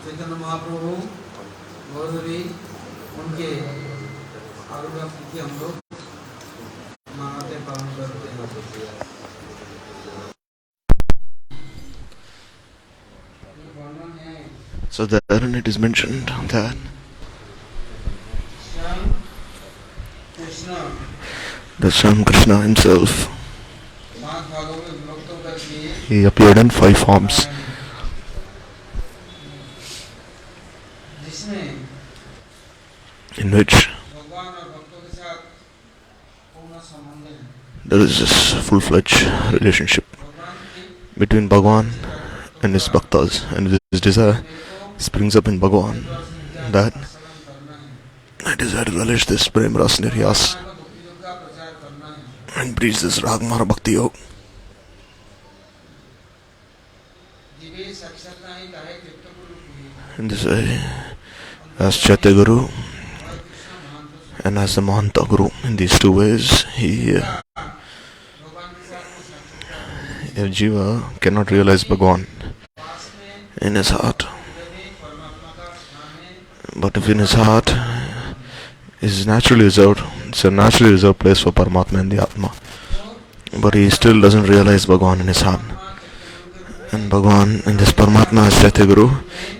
चैतन्य महाप्रभु गौरवी उनके आविर्भाव तिथि हम लोग मनाते पालन करते हैं। So therein it is mentioned that the Sri Krishna himself, he appeared in 5 forms, in which There is this full-fledged relationship between Bhagwan and his bhaktas, and this desire springs up in Bhagwan that I desire to relish this Prem Ras Niryas and preach this Ragmara Bhakti Yoga. In this way, as Chaitya Guru and as the Mahanta Guru, in these two ways, if Jiva cannot realize Bhagwan in his heart, but if in his heart is naturally reserved, it's a naturally reserved place for Paramatma and the Atma, but he still doesn't realize Bhagwan in his heart. And Bhagwan, in this Paramatma as Chaitya Guru,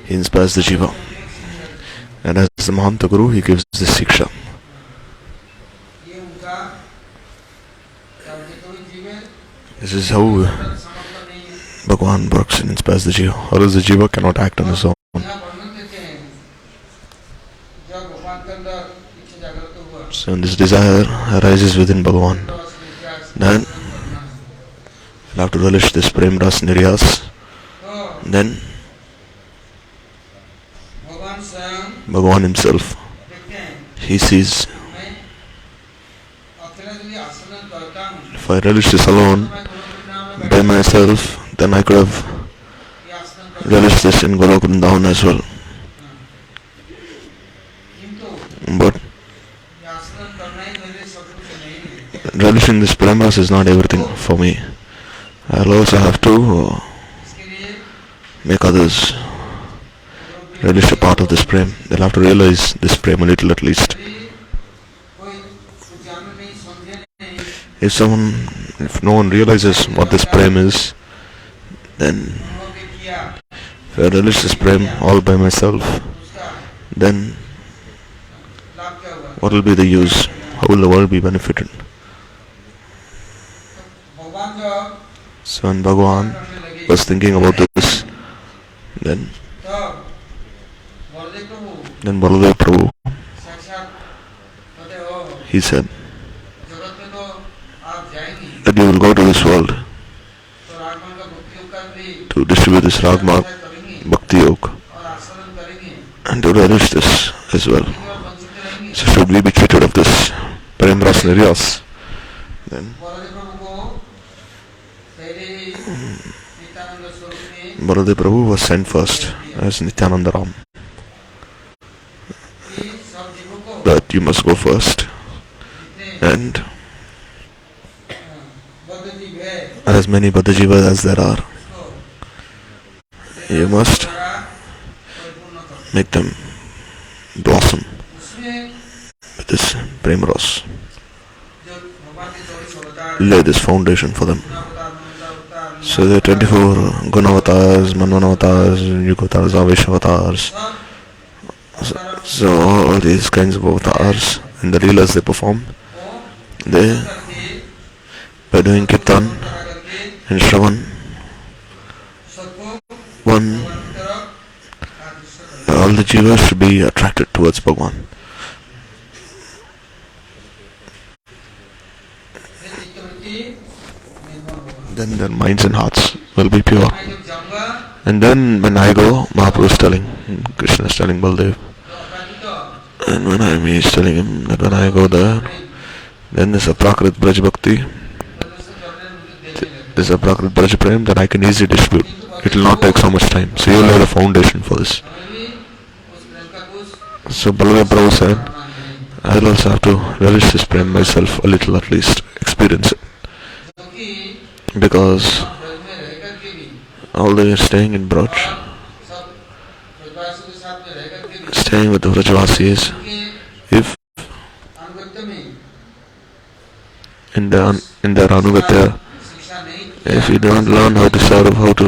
he inspires the Jiva. And as the Mahanta Guru, he gives the Siksha. This is how Bhagwan works and inspires the Jiva, or else the Jiva cannot act on his own. So when this desire arises within Bhagwan, then you'll have to relish this Prem Ras Niryas. Then Bhagwan himself, he sees, if I relish this alone by myself, then I could have relished this in Golok Vrindavan as well. But relishing this Prem Ras is not everything for me. I'll also have to make others relish a part of this Prem. They'll have to realize this Prem a little at least. If no one realizes what this Prem is, then if I relish this Prem all by myself, then what will be the use? How will the world be benefited? So when Bhagwan was thinking about this, then Baladev Prabhu, he said that you will go to this world to distribute this Ragmarg Bhakti Yoga and to relish this as well. So should we be treated of this Prem Ras Niryas, then Baladev Prabhu was sent first as Nityananda Ram, that you must go first, and as many Bhaddajivas as there are, you must make them blossom with this Prem Ras. Lay this foundation for them. So there are 24 Gunavatars, Manvanavatars, Yugavatars, Aveshavatars. So all these kinds of avatars and the leelas they perform, they, by doing Kirtan and Shravan, all the jivas should be attracted towards Bhagwan. Then their minds and hearts will be pure. And then when I go, Mahaprabhu is telling, Krishna is telling Baldev, and when he is telling him that when I go there, then there's a Prakrit Braj Bhakti, there's a Prakrit Braj Prem that I can easily distribute. It will not take so much time. So you will lay the foundation for this. So Baladev Prabhu said, I will also have to relish this Prem myself a little at least, experience it. Because although staying in Braj, staying with the Vrajvasis, if in their Anugatya, if we don't learn how to serve, how to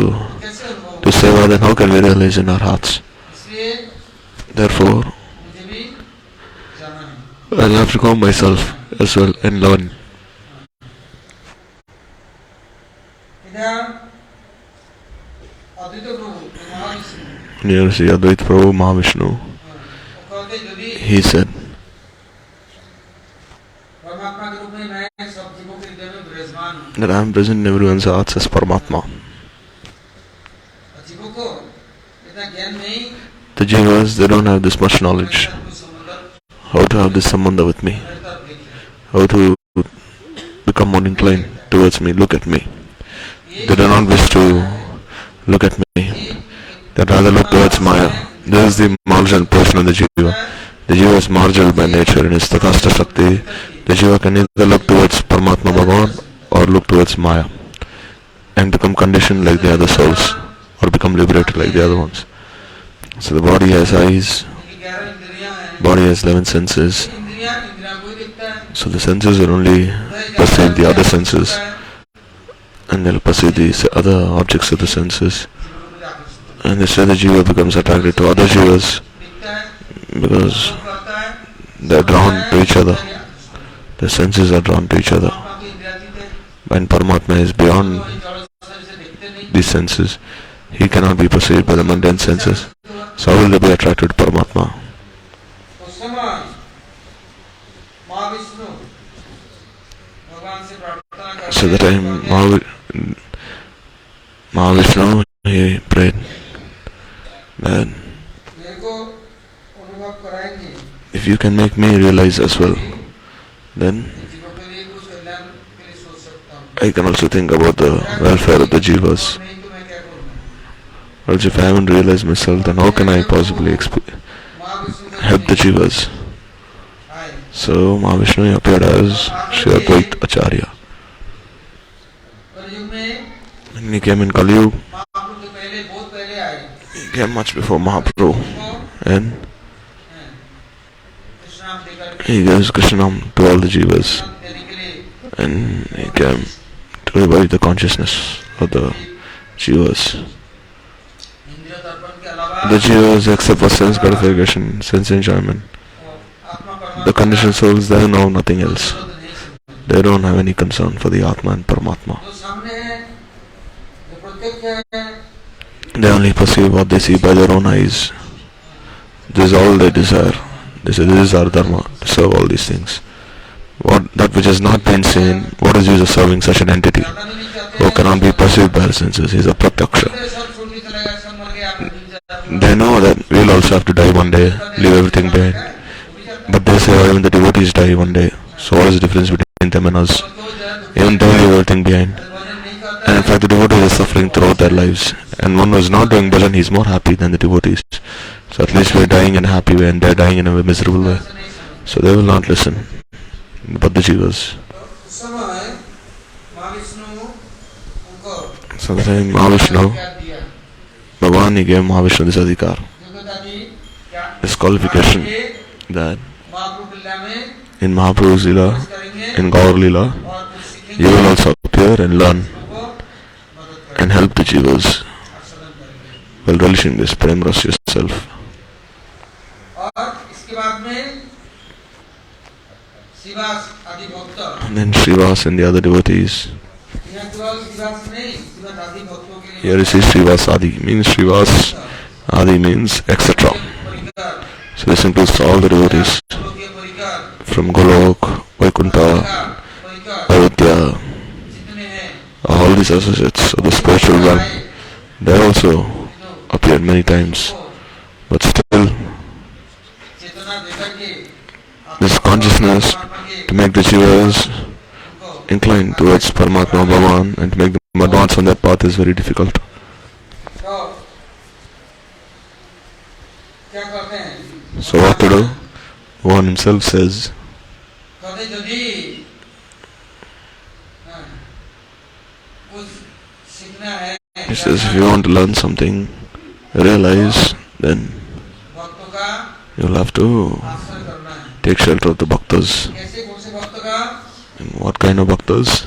seva, then how can we realize in our hearts? Therefore, I'll have to come myself as well and learn. Near Sri Advaita Prabhu Mahavishnu, he said that I am present in everyone's hearts as Paramatma. जीवों को इतना ज्ञान नहीं The Jivas, they don't have this much knowledge. How to have this sambandha with me. How to become more inclined towards me, look at me. They do not wish to look at me. They rather look towards Maya. This is the marginal portion of the Jiva. The Jiva is marginal by nature and it's the Kasta Shakti. The Jiva can either look towards Paramatma Bhagavan or look towards Maya and become conditioned like the other souls or become liberated like the other ones. So the body has eyes, body has 11 senses. So the senses will only perceive the other senses and they'll perceive the other objects of the senses. And this way the Jiva becomes attracted to other Jivas because they're drawn to each other. The senses are drawn to each other. When Paramatma is beyond these senses, he cannot be perceived by the mundane senses. So how will they be attracted to Paramatma? So the time Mahavishnu, he prayed that if you can make me realize as well, then I can also think about the welfare of the Jivas. Else if I haven't realized myself, then how can I possibly help the Jivas? So Mahavishnu appeared as Sri Advaita Acharya. And he came in Kali Yuga. He came much before Mahaprabhu. And he gives Krishnam to all the Jivas. And he came to revive the consciousness of the Jivas. The Jivas, except for sense gratification, sense enjoyment, the conditioned souls, they know nothing else. They don't have any concern for the Atma and Paramatma. They only perceive what they see by their own eyes. This is all they desire. They say this is our dharma, to serve all these things. That which has not been seen, what is use of serving such an entity who cannot be perceived by the senses? He is a pratyaksha. They know that we will also have to die one day, leave everything behind. But they say, oh, even the devotees die one day. So what is the difference between them and us? Even they leave everything behind. And in fact the devotees are suffering throughout their lives. And one who is not doing bhajan, he is more happy than the devotees. So at least we are dying in a happy way and they are dying in a miserable way. So they will not listen. But the Jivas. So the time Mahavishnu, Bhagavan, he gave Mahavishnu this adhikar, this qualification that in Mahaprabhu's Leela, in Gaur Leela, you will also appear and learn and help the Jivas while relishing this prem ras yourself. And then Shrivas and the other devotees. Here is Shrivas Adi, means Shrivas Adi means etc. So this includes all the devotees from Golok, Vaikuntha, Ayodhya, all these associates of the spiritual realm. They also appeared many times, but still this consciousness to make the Jivas inclined towards Paramatma Bhagavan and to make them advance on that path is very difficult. So what to do? Bhagavan himself says, he says, if you want to learn something, realize, then you'll have to take shelter of the bhaktas. And what kind of bhaktas?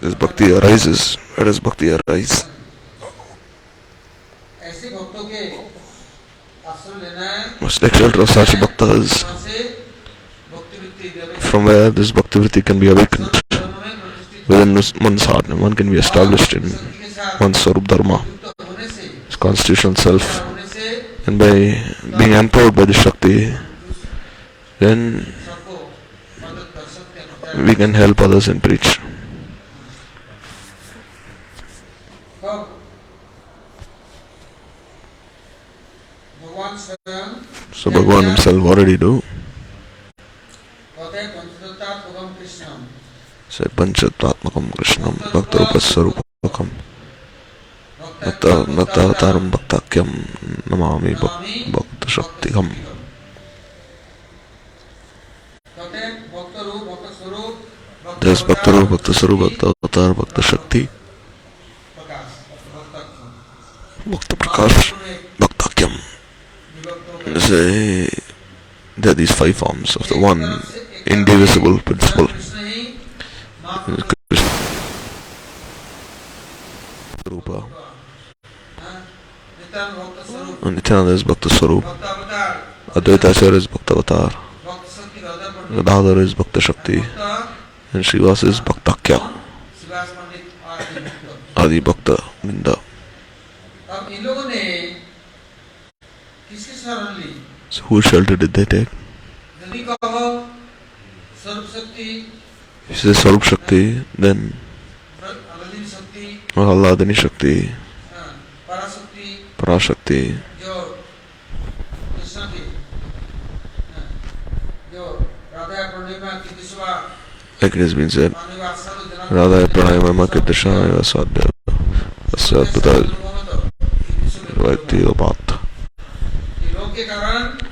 This bhakti arises. Where does bhakti arise? Must take shelter of such bhaktas, from where this bhakti vritti can be awakened within one's heart, and one can be established in one's Swarup Dharma, his constitutional self, And by being empowered by the Shakti, then we can help others and preach. So Bhagavan himself already do. Say Panchatatmakam Krishnam Bhaktarupasarupakam Bhaktavataram Bhaktakyam Namami Bhakta Shaktikam. There's Bhaktaru, Bhakta Saru, Bhakta Avatar, Bhakta Shakti, Bhakta Prakash, Bhaktakyam. Say there are these 5 forms of the one indivisible principle. Rupa. And Nityananda is Bhakta Sarup. Advaita Acharya is Bhakta Avatar. Gadadhar is Bhakta Shakti. And Shrivas is Bhaktakya. Adi Bhakta Ninda. So whose shelter did they take? If he says Sarup Shakti, then Alladini Shakti, Parashakti, like it has been said, Radha Pranayama Kirdashanaya Sadhya Asyadbhata Vaiti Opat.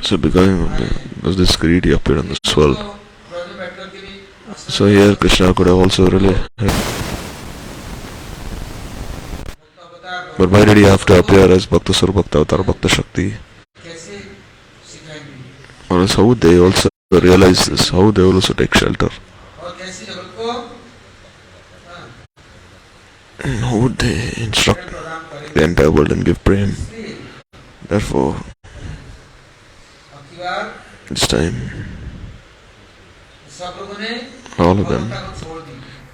So because this greedy appeared in this world, so here Krishna could have also really helped. But why did he have to appear as Bhakta Sur, Bhakta Avatar, Bhakta Shakti? Or else how would they also realize this? How would they also take shelter? And how would they instruct the entire world and give prem? Therefore, this time, all of them,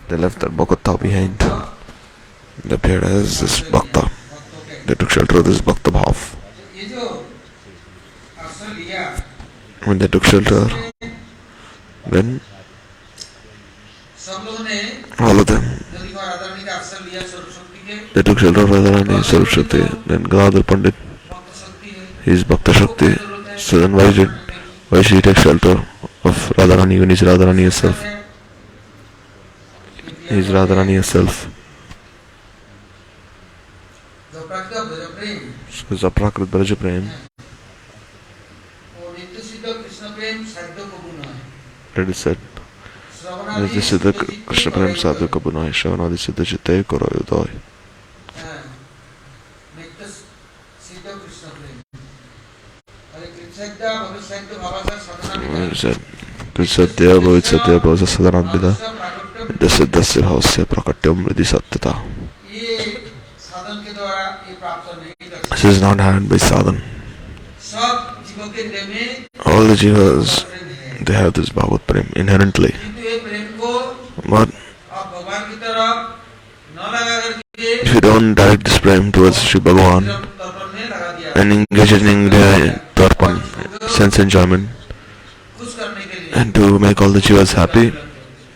they left their Bhakta behind. They appeared as this Bhakta. They took shelter of this Bhakta Bhav. When they took shelter, then all of them, they took shelter of Radharani, Sarup Shakti. Then Gadadhar Pandit, he is Bhakta Shakti. So then why should he take shelter of Radharani when he is Radharani herself? He is Radharani herself. So Zaprakrit Braja Prem, it is said, Nitya Siddha Krishna Prem Sadhu Kabunai Shavanadi Siddha Chitte Koroyudoi. It is said, Krishadya Bhavit Satya Bhavasa Sadanadbida Nitya Siddha Sivhasya Prakatyam Vidhi Satyata. This is not had by sadhan. All the jivas, they have this Bhagavad Prem inherently. But if you don't direct this Prem towards Shri Bhagavan and engage in the tarpan, sense enjoyment, and to make all the jivas happy,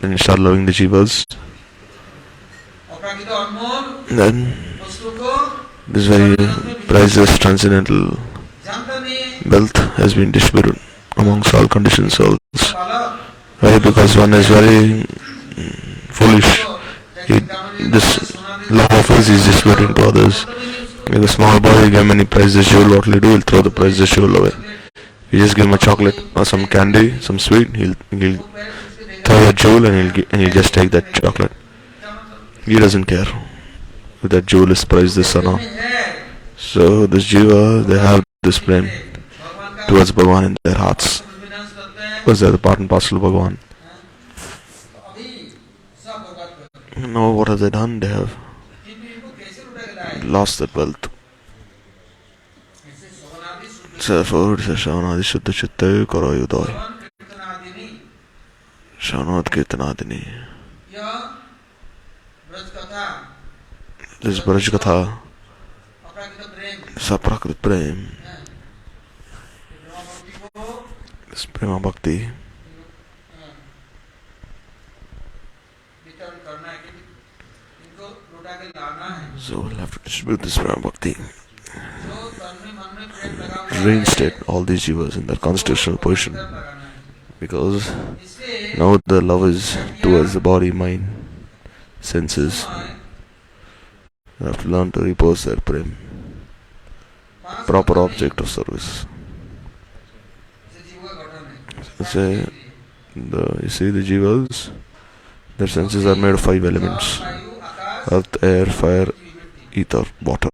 then you start loving the jivas, then this very priceless transcendental wealth has been distributed amongst all conditioned souls. Why? Because one is very foolish. This love of his is distributing to others. Like a small boy, you give him any priceless jewel, what will he do? He'll throw the priceless jewel away. You just give him a chocolate or some candy, some sweet, he'll throw a jewel and he'll just take that chocolate. He doesn't care if that jewel is priceless or not. So this jiva, they have this prem towards Bhagavan in their hearts, because they are the part and parcel of Bhagavan. Now what have they done? They have lost that wealth. So therefore it says Shavanadi Shuddha Chitta Koroyudoi, Shavanad Kirtanadini. This Braj Katha, Saprakrit Prem, this Prema Bhakti. वितरण करना है कि इनको लौटा के लाना है. So we'll have to distribute this Prema Bhakti. जो तन में मन में प्रेम लगा हुआ है, Reinstate all these jivas in their constitutional position. लगाना है. Because इसलिए now the love is towards the body, mind, senses. They have to learn to repose their prem, proper object of service. Say, you see the jivas, their senses are made of 5 elements: earth, air, fire, ether, water.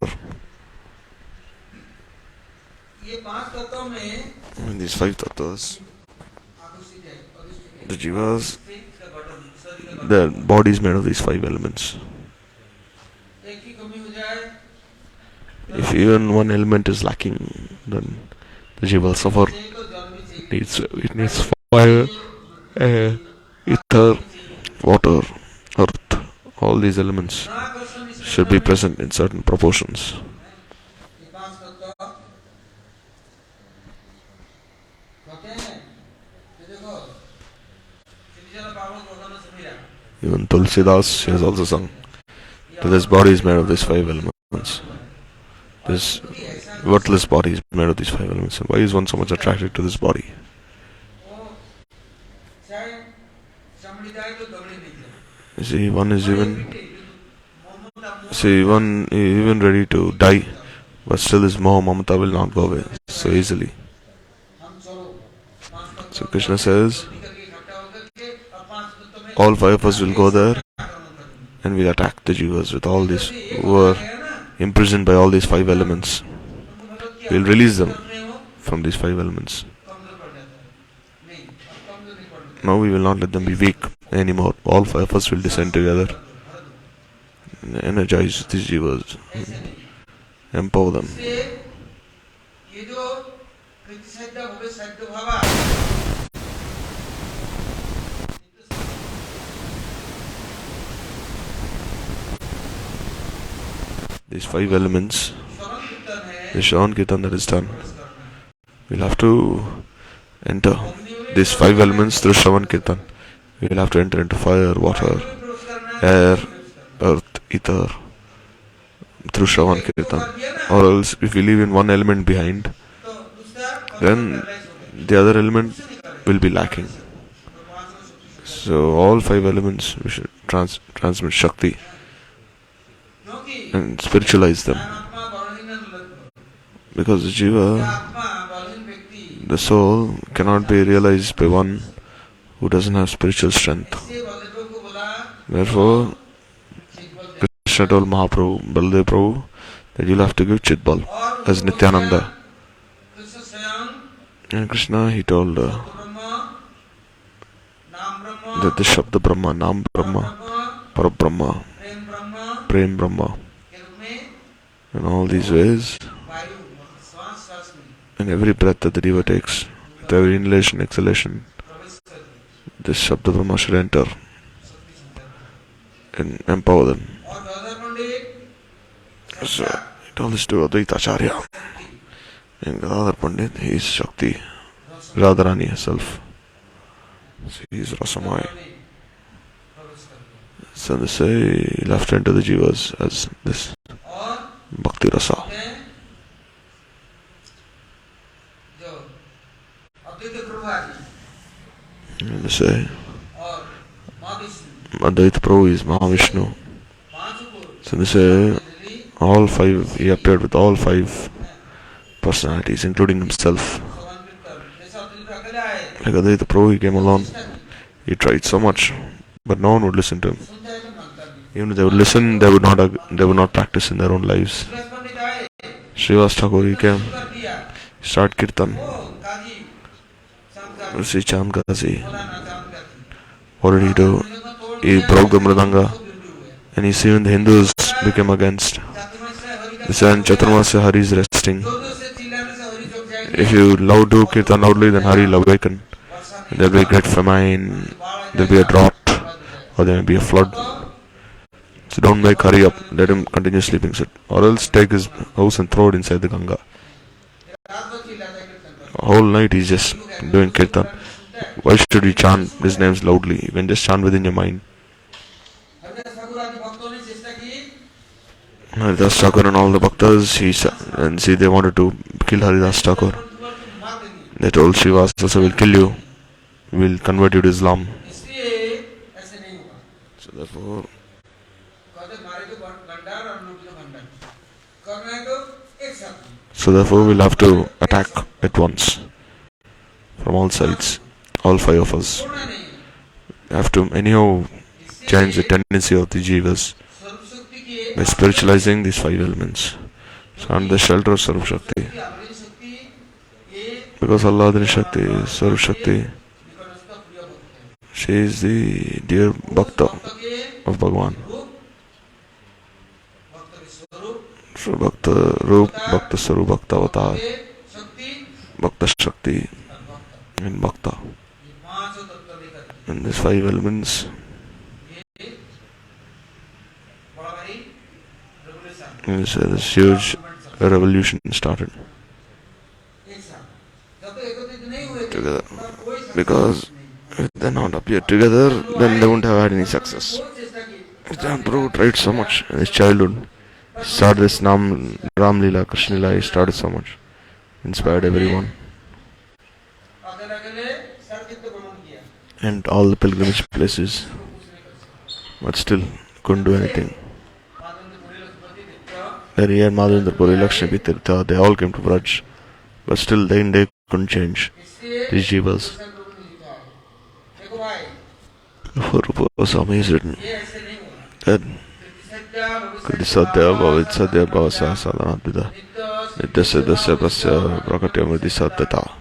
In these 5 tattvas, the jivas, their body is made of these 5 elements. If even one element is lacking, then the jiva will suffer. It needs fire, air, ether, water, earth. All these elements should be present in certain proportions. Even Tulsidas has also sung that this body is made of these 5 elements. This worthless body is made of these 5 elements. And why is one so much attracted to this body? You see, one is even ready to die, but still his moha mamata will not go away so easily. So Krishna says, all 5 of us will go there and we'll attack the jivas with all these who are imprisoned by all these 5 elements. We'll release them from these 5 elements. Now we will not let them be weak anymore. All 5 of us will descend together, energize these jivas, empower them. These 5 elements, the Shravan Kirtan that is done, we'll have to enter these 5 elements through Shravan Kirtan. We'll have to enter into fire, water, air, earth, ether through Shravan Kirtan. Or else, if we leave in one element behind, then the other element will be lacking. So all 5 elements we should transmit Shakti and spiritualize them. Because the jiva, the soul, cannot be realized by one who doesn't have spiritual strength. Therefore, Krishna told Mahaprabhu, Baladev Prabhu, that you'll have to give Chitbal as Nityananda. And Krishna, he told that the Shabda Brahma, Nam Brahma, Para Brahma, Prem Brahma, in all these ways, in every breath that the Deva takes, with every inhalation, exhalation, this Shabda Brahma should enter and empower them. So, he told this to Advaita Acharya. And Gadadhar Pandit, he is Shakti, Radharani herself. So he is Rasamai. So they say he left into the jivas as this Bhakti Rasa. And they say Advaita Prabhu is Mahavishnu. So they say all 5, he appeared with all 5 personalities, including himself. Like Advaita Prabhu, he came alone. He tried so much, but no one would listen to him. Even if they would listen, they would not practice in their own lives. Shrivas Thakur, he came. He started kirtan. See Chand Gazi. What did he do? He broke the mridanga, and he see when the Hindus became against. They said, Chaturmasya Hari is resting. If you do kirtan loudly, then Hari will awaken. There will be a great famine, there will be a drought, or there may be a flood. So don't make Hari up, let him continue sleeping, or else take his house and throw it inside the Ganga. Whole night he's just doing kirtan. Why should you chant his names loudly? You can just chant within your mind. Haridas Thakur and all the bhaktas, and see they wanted to kill Haridas Thakur. They told Shrivas also will kill you, will convert you to Islam. So therefore, we'll have to attack at once from all sides, all five of us. Have to anyhow change the tendency of the jivas by spiritualizing these five elements. So under the shelter of Sarv Shakti. Because Allah Adini Shakti is Sarv Shakti. She is the dear Bhakta of Bhagwan. So Bhakta Roop, Bhakta Saru, Bhakta Avatar, Bhakta Shakti, and Bhakta. And these five elements this huge revolution started together. Because if they're not appeared together, then they wouldn't have had any success. Prabhu tried so much in his childhood. He started this Ram Lila, Krishna Lila, he started so much. Inspired everyone. And all the pilgrimage places. But still couldn't do anything. Then he had Madhavendra Puri, Lakshmi Tirtha, they all came to Braj. But still they couldn't change these jivas. Rupa Goswami has written that Kadi Sadhya Bhavid Sadhya Bhavasa Salanadvida Nityasya Dasya Prasya Prakatya Mriti Satyata.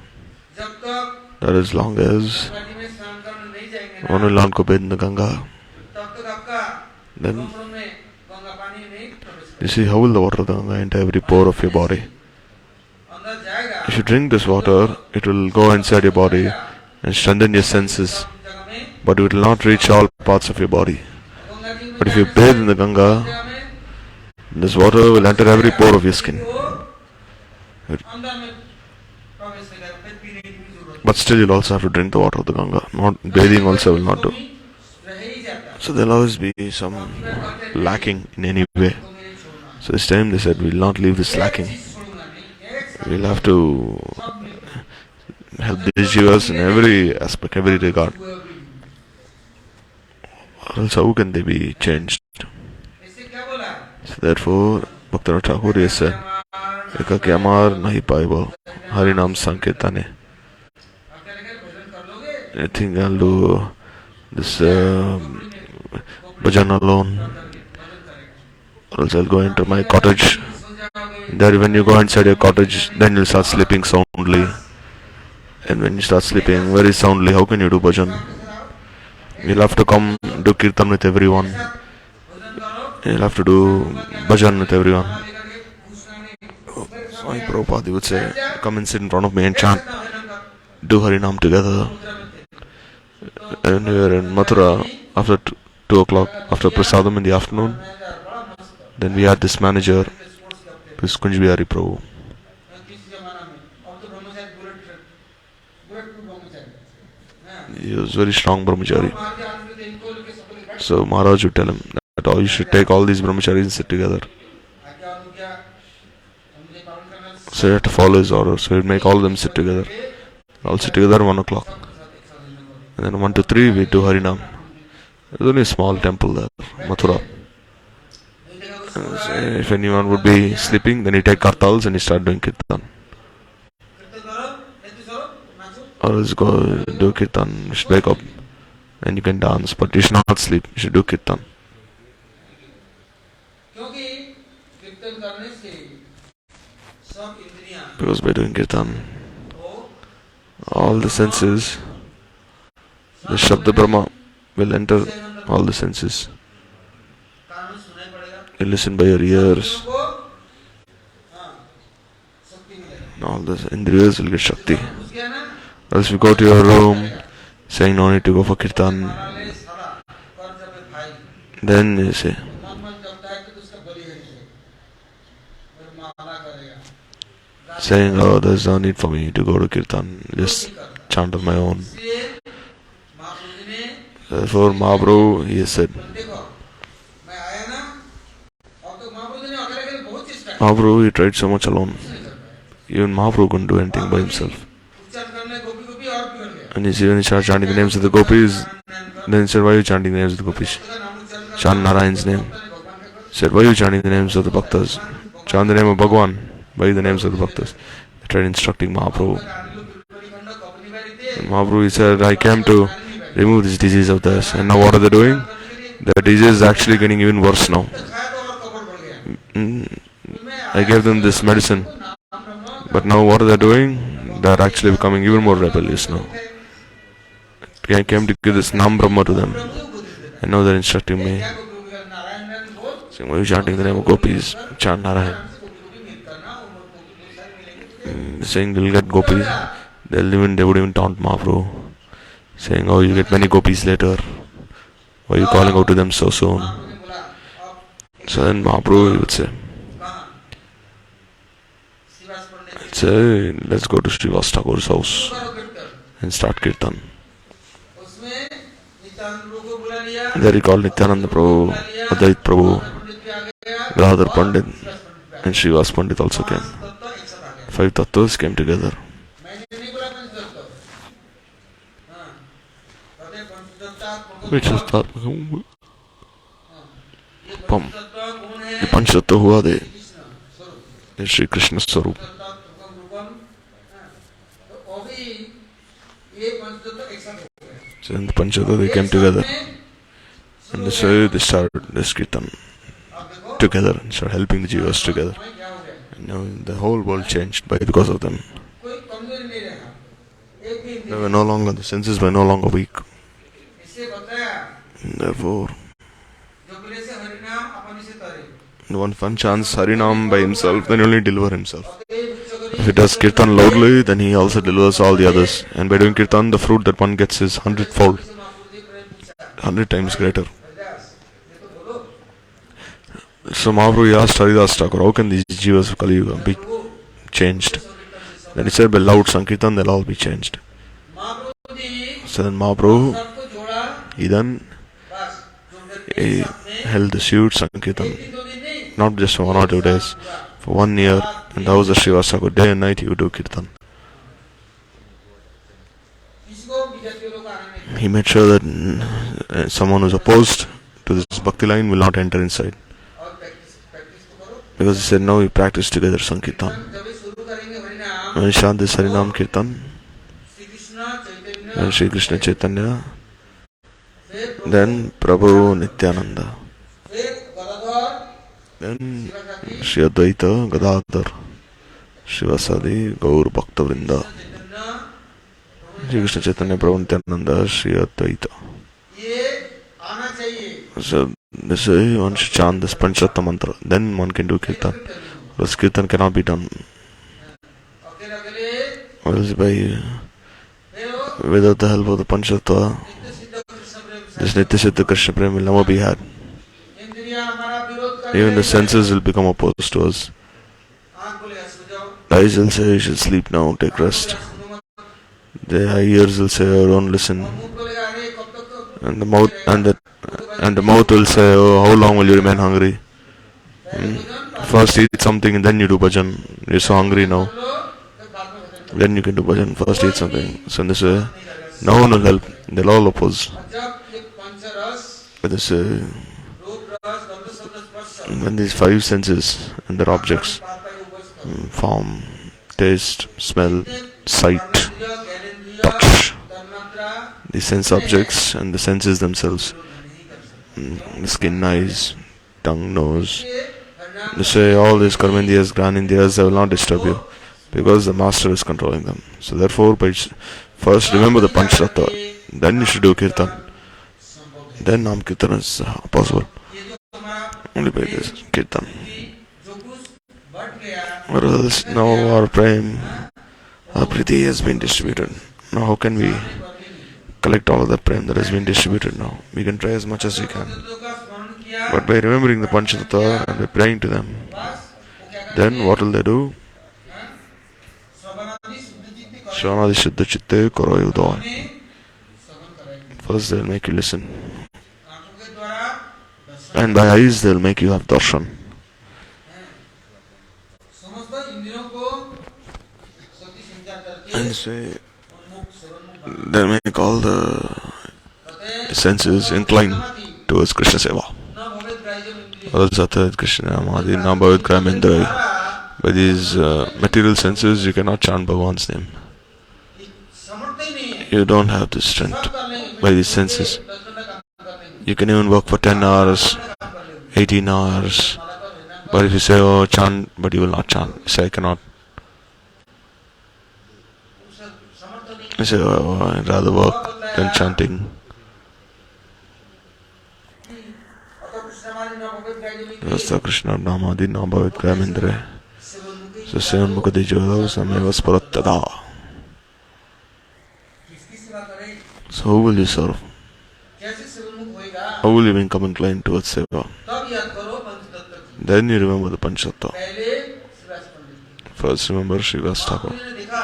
That as long as one will not go bathe in the Ganga, then you see how will the water of the Ganga enter every pore of your body. If you drink this water, it will go inside your body and strengthen your senses, but it will not reach all parts of your body. But if you bathe in the Ganga, this water will enter every pore of your skin. But still you'll also have to drink the water of the Ganga. Not bathing also will not do. So there'll always be some lacking in any way. So this time they said we'll not leave this lacking. We'll have to help these jivas in every aspect, every regard. Or else how can they be changed? So therefore, Bhakti Thakur has said, Eka ke amar nahi paibo, Harinam Sankirtane. I think I'll do this bhajan alone. Or else I'll go into my cottage. There when you go inside your cottage, then you'll start sleeping soundly. And when you start sleeping very soundly, how can you do bhajan? You'll have to come do kirtan with everyone. You'll have to do bhajan with everyone. Swami Prabhupada would say, come and sit in front of me and chant. Do Harinam together. And we were in Mathura after 2 o'clock, after Prasadam in the afternoon. Then we had this manager, this Kunj Bihari Prabhu. He was very strong brahmachari. So Maharaj would tell him that you should take all these brahmacharis and sit together. So you have to follow his orders. So he'd make all of them sit together. All sit together at 1 o'clock. And then 1 to 3 we do Harinam. There's only a small temple there, Mathura. So if anyone would be sleeping, then he take kartals and he start doing kirtan. Or else go do kirtan, you should wake up and you can dance, but you should not sleep, you should do kirtan. Because by doing kirtan, all the senses, the Shabda Brahma will enter all the senses. You listen by your ears. All the indriyas will get Shakti. Or else you go to your room saying no need to go for kirtan. Then you say, saying, oh, there's no need for me to go to Kirtan, just chant on my own. Therefore, Mahaprabhu, he said, Mahaprabhu, he tried so much alone. Even Mahaprabhu couldn't do anything by himself. And you see, when he started chanting the names of the gopis, then he said, why are you chanting the names of the gopis? Chant Narayan's name. He said, why are you chanting the names of the bhaktas? Chant the name of Bhagwan. Why the names of the bhaktas? He tried instructing Mahaprabhu. And Mahaprabhu, he said, I came to remove this disease of theirs. And now what are they doing? The disease is actually getting even worse now. I gave them this medicine. But now what are they doing? They are actually becoming even more rebellious now. I came to give this Nam Brahma to them. And now they are instructing me. Saying, why are you chanting the name of gopis? Chant Narayan. Saying they'll get gopis. They would even taunt Mahaprabhu. Saying, oh, you get many gopis later. Why are you calling out to them so soon? So then Mahaprabhu, he would say, let's go to Shrivas Thakur's house and start Kirtan. There he called Nityananda Prabhu, Advait Prabhu, Gadadhar Pandit, and Shrivas Pandit also came. 5 tattvas came together. Which is that? The Panchatattva हुआ दे Shri Krishna Swarup. So in the Panchatattva they came together and they started this kirtan together and started helping the jivas together. And now the whole world changed because of them. They were no longer, the senses were no longer weak. Therefore, one chants Harinam by himself, then he only deliver himself. If he does kirtan loudly, then he also delivers all the others. And by doing kirtan, the fruit that one gets is 100-fold, 100 times greater. So Mahaprabhu asked Haridas Thakur, how can these jivas of Kali Yuga be changed? Then he said, by loud Sankirtan, they'll all be changed. So then Mahaprabhu, he held the huge Sankirtan, not just for 1 or 2 days, for 1 year, and that was the Shrivas Thakur. Day and night he would do kirtan. He made sure that someone who's opposed to this bhakti line will not enter inside. Because he said, no, we practice together Sankirtan. When we chant this Harinam Kirtan, and Shri Krishna Chaitanya, then Prabhu Nityananda, then Shri Advaita Gadadhar, Shrivasadi Gaur Bhakta Vrinda, Shri Krishna Chaitanya Prabhu Nityananda, Shri Advaita. So this is one should chant this Panchatattva mantra, then one can do kirtan. Because kirtan cannot be done without the help of the Panchatattva. This Nitya Siddha Krishna Prem will never be had. Even the senses will become opposed to us. The eyes will say, you should sleep now, take rest. The ears will say, oh, don't listen. And the mouth will say, oh, how long will you remain hungry? First eat something and then you do bhajan. You're so hungry now. Then you can do bhajan. First eat something. So in this way, no one will help. They'll all oppose. But this, when these 5 senses and their objects, form, taste, smell, sight, touch, the sense objects and the senses themselves, the skin, eyes, tongue, nose, they say all these karmendriyas, gyanendriyas, they will not disturb you because the master is controlling them. So therefore, first remember the Panchatattva, then you should do kirtan. Then Nam Kirtan is possible. Only by this kirtan. Or else now our prem, our priti has been distributed. Now how can we collect all of the prem that has been distributed now? We can try as much as we can. But by remembering the Panchatattva and by praying to them, then what will they do? Shravana Shuddha Chitte Karo Udoy. हमें श्रवण कराएंगे, First they'll make you listen, आंखों के द्वारा दर्शन, and by eyes they'll make you have darshan. समस्त इंद्रियों को शक्ति संचार करके And say उन्मुख सर्वोन्मुख बना they'll make all the कहते senses inclined towards Krishna Seva. न भवेत ग्राह्यम इंद्रिय Sata Krishna Amadi Nabhavat Gramendra. By these material senses you cannot chant Bhagavan's name. समर्थ ही नहीं है, You don't have the strength सब कर लेंगे, by these senses. 10 घंटा काम कर लेंगे, You can even work for 10 hours, काम कर लेंगे, 18 hours. माला का रहना But if you say, oh, chant, but you will not chant. You say, I cannot. समर्थ नहीं, You say, oh, I'd rather work than chanting. अतः कृष्ण हमारे न भवेत ग्राह्यम इंद्रिय Rasta Krishna Namadi Nabhavat Gramendra. सेवन्मुख So Sevan Mukadi Jodha Sameva Sparatada. किसकी सेवा करें, So who will you serve? कैसे सेवन्मुख होएगा, How will you become inclined towards Seva? तब याद करो पंचतत्व की, Then you remember the Panchatattva. पहले श्रीवास पंडित की, First remember Shrivas Thakur. महाप्रभु ने देखा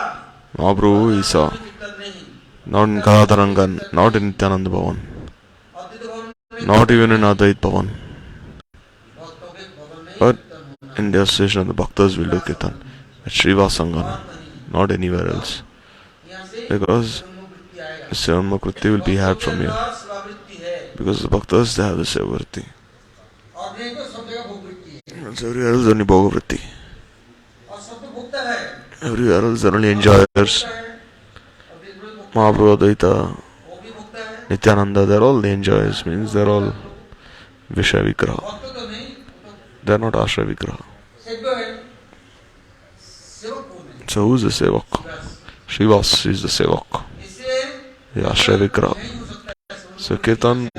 Mahaprabhu he saw, कीर्तन नहीं, not in Kadharangan, not in Nityananda Bhavan, अद्वैत भवन में not even in Advait Bhavan, भक्तों के भवन में but कीर्तन होना, in the association of the Bhaktas will do Kirtan. At Shrivas Sangam, not anywhere else. यहाँ से Because ब्रह्मवृत्ति आएगा, the Sevamukritti will be had from here. स्वावृत्ति है, Because the Bhaktas they have the Sevavritti. और नहीं तो सब जगह भोगवृत्ति है, And everywhere else only Bhogavritti. और सब तो भोगता है, Everywhere else are only enjoyers. भोगता है, और बिल्कुल भोगता Mahaprabhu Advaita, है, वो भी भोगता है, Nityananda, they're all the enjoyers. Means they're all Vishaya Vigraha. भक्त तो नहीं, वो तो They're not Ashraya Vigraha. सेव्य है, सेवक कौन है, So who's the Sevak? बस, Shrivas is the Sevak. इससे The Ashraya Vigraha. नहीं हो सकता है, सेवक So Kirtan,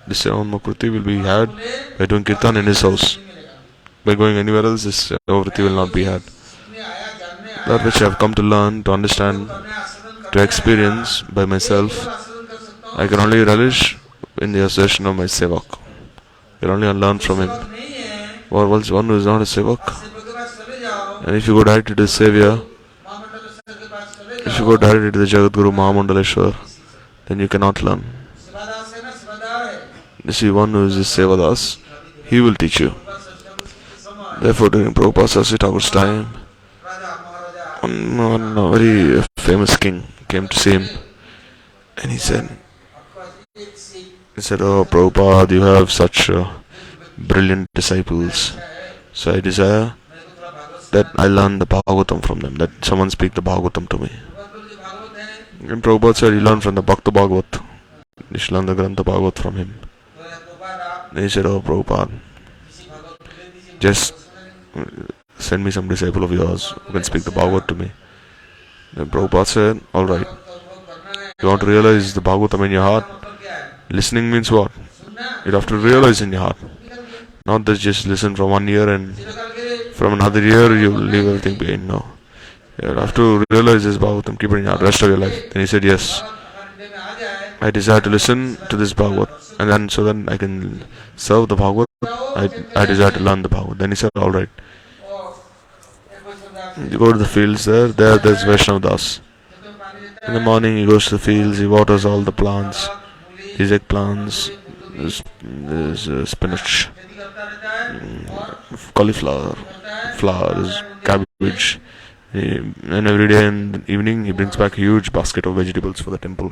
the Sevamukritti will be had by doing Kirtan in his house. नहीं मिलेगा, By going anywhere else, this Sevavritti will not be had. सीखने आया, जानने आया, That which I have come to learn, to understand, करने आचरण to करने experience by आया, myself, केवल आचरण कर सकता हूँ, I can only relish in the association of my Sevak. I can only learn from him. सेवक नहीं है, Or once one who is not a Sevak, सेवक के पास चले जाओ, and if you go directly to the Savior, महामंडलेश्वर के पास चले if you जाओ, go directly to the Jagadguru Mahamandaleshwar, then you cannot learn. Sevadas है ना, सेवादार है, You see, one who is a Sevadas, he will teach you. बस अष्टम समय Therefore, during Prabhupada's Sasi Thakur's time, Raja Maharaja one a very famous king came to see him, and he said, आपके पास एक सीख "Oh Prabhupada, you have such brilliant disciples. है, So I desire मेरे को थोड़ा Bhagavat that I learn the Bhagavatam from them, that someone speak the Bhagavatam to me." जो भागवत है, And Prabhupada said he learned from the Bhakta Bhagavat. You should learn the Grantha Bhagavat from him. तो गोपाल आप Then he said, "Oh Prabhupada, किसी भागवत को ले दीजिए, just Bhagavat सुनेंगे, send me some disciple of yours who can speak the Bhagavat to me." Then Prabhupada said, "Alright, तो अनुभव करना है, you want to realize the Bhagavatam in your heart? मतलब क्या है, Listening means what? सुनना, You have to realize in your heart. निकल गए, Not that just listen from one ear and निकल गए, from another ear you leave everything behind. No. You have to realize this Bhagavatam, keep it in your heart, rest of your life." Then he said, "Yes, हमारे हृदय में आ जाए, I desire to listen to this Bhagavat, and then so then I can serve the Bhagavat. I desire to learn the Bhagavat." Then he said, "Alright, और एक कोई शब्द you go to the fields there's Vaishnav Das. तो पानी देता In the morning he goes to the fields, he waters all the plants, मूली his eggplants, his spinach, खेती करता रहता है, और cauliflower, करता है, flowers, cabbage. And every day in the evening he brings back a huge basket of vegetables for the temple.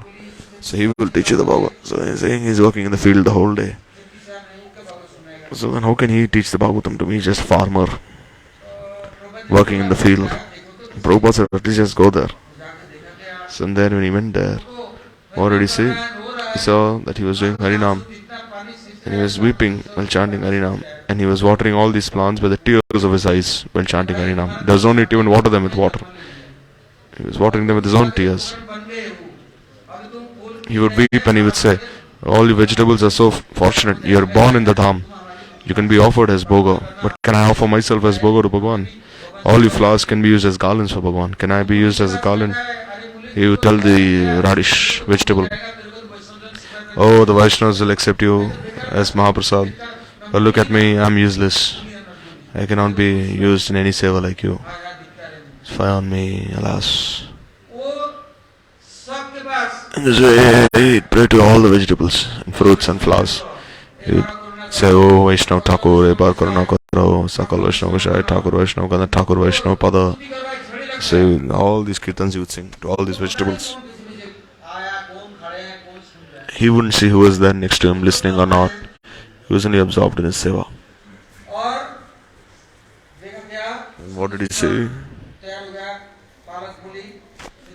So he will teach you the Bhagavat. So he's saying he's working in the field the whole day. किसान नहीं का भागवत सुनेगा, So then how can he teach the Bhagavatam to me, just a farmer Prabhu working in the field? देखो तो Prabhupada said, "At least just go there." जाके देखा क्या, So then when he went there, what did he see? He saw that he was doing Harinam, इतना पानी से and he was weeping while chanting Harinam, and he was watering all these plants by the tears of his eyes while chanting Harinam. There was no need to even water them with water. He was watering them with his own tears. बन गए हो, अभी तुम फूल He would weep and he would say, "All you vegetables are so fortunate. You are born in the dham. You can be offered as bhoga. But can I offer myself as bhoga to Bhagavan? All you flowers can be used as garlands for Bhagavan. Can I be used as a garland?" He would tell the radish vegetable, "Oh, the Vaishnavas will accept you as Mahaprasad. But look at me, I'm useless. I cannot be used in any seva like you. Fie on me, alas." वो In this way, he'd pray to all the vegetables and fruits and flowers. He would say, "Oh Vaishnav Thakur, Ebar Karuna Karo, Sakal Vaishnav Vishaya Thakur Vaishnav Gana Thakur Vaishnav Pada." So all these kirtans he would sing to all these vegetables. He wouldn't see who was there next to him listening or not. He was only absorbed in his seva. And what did he say?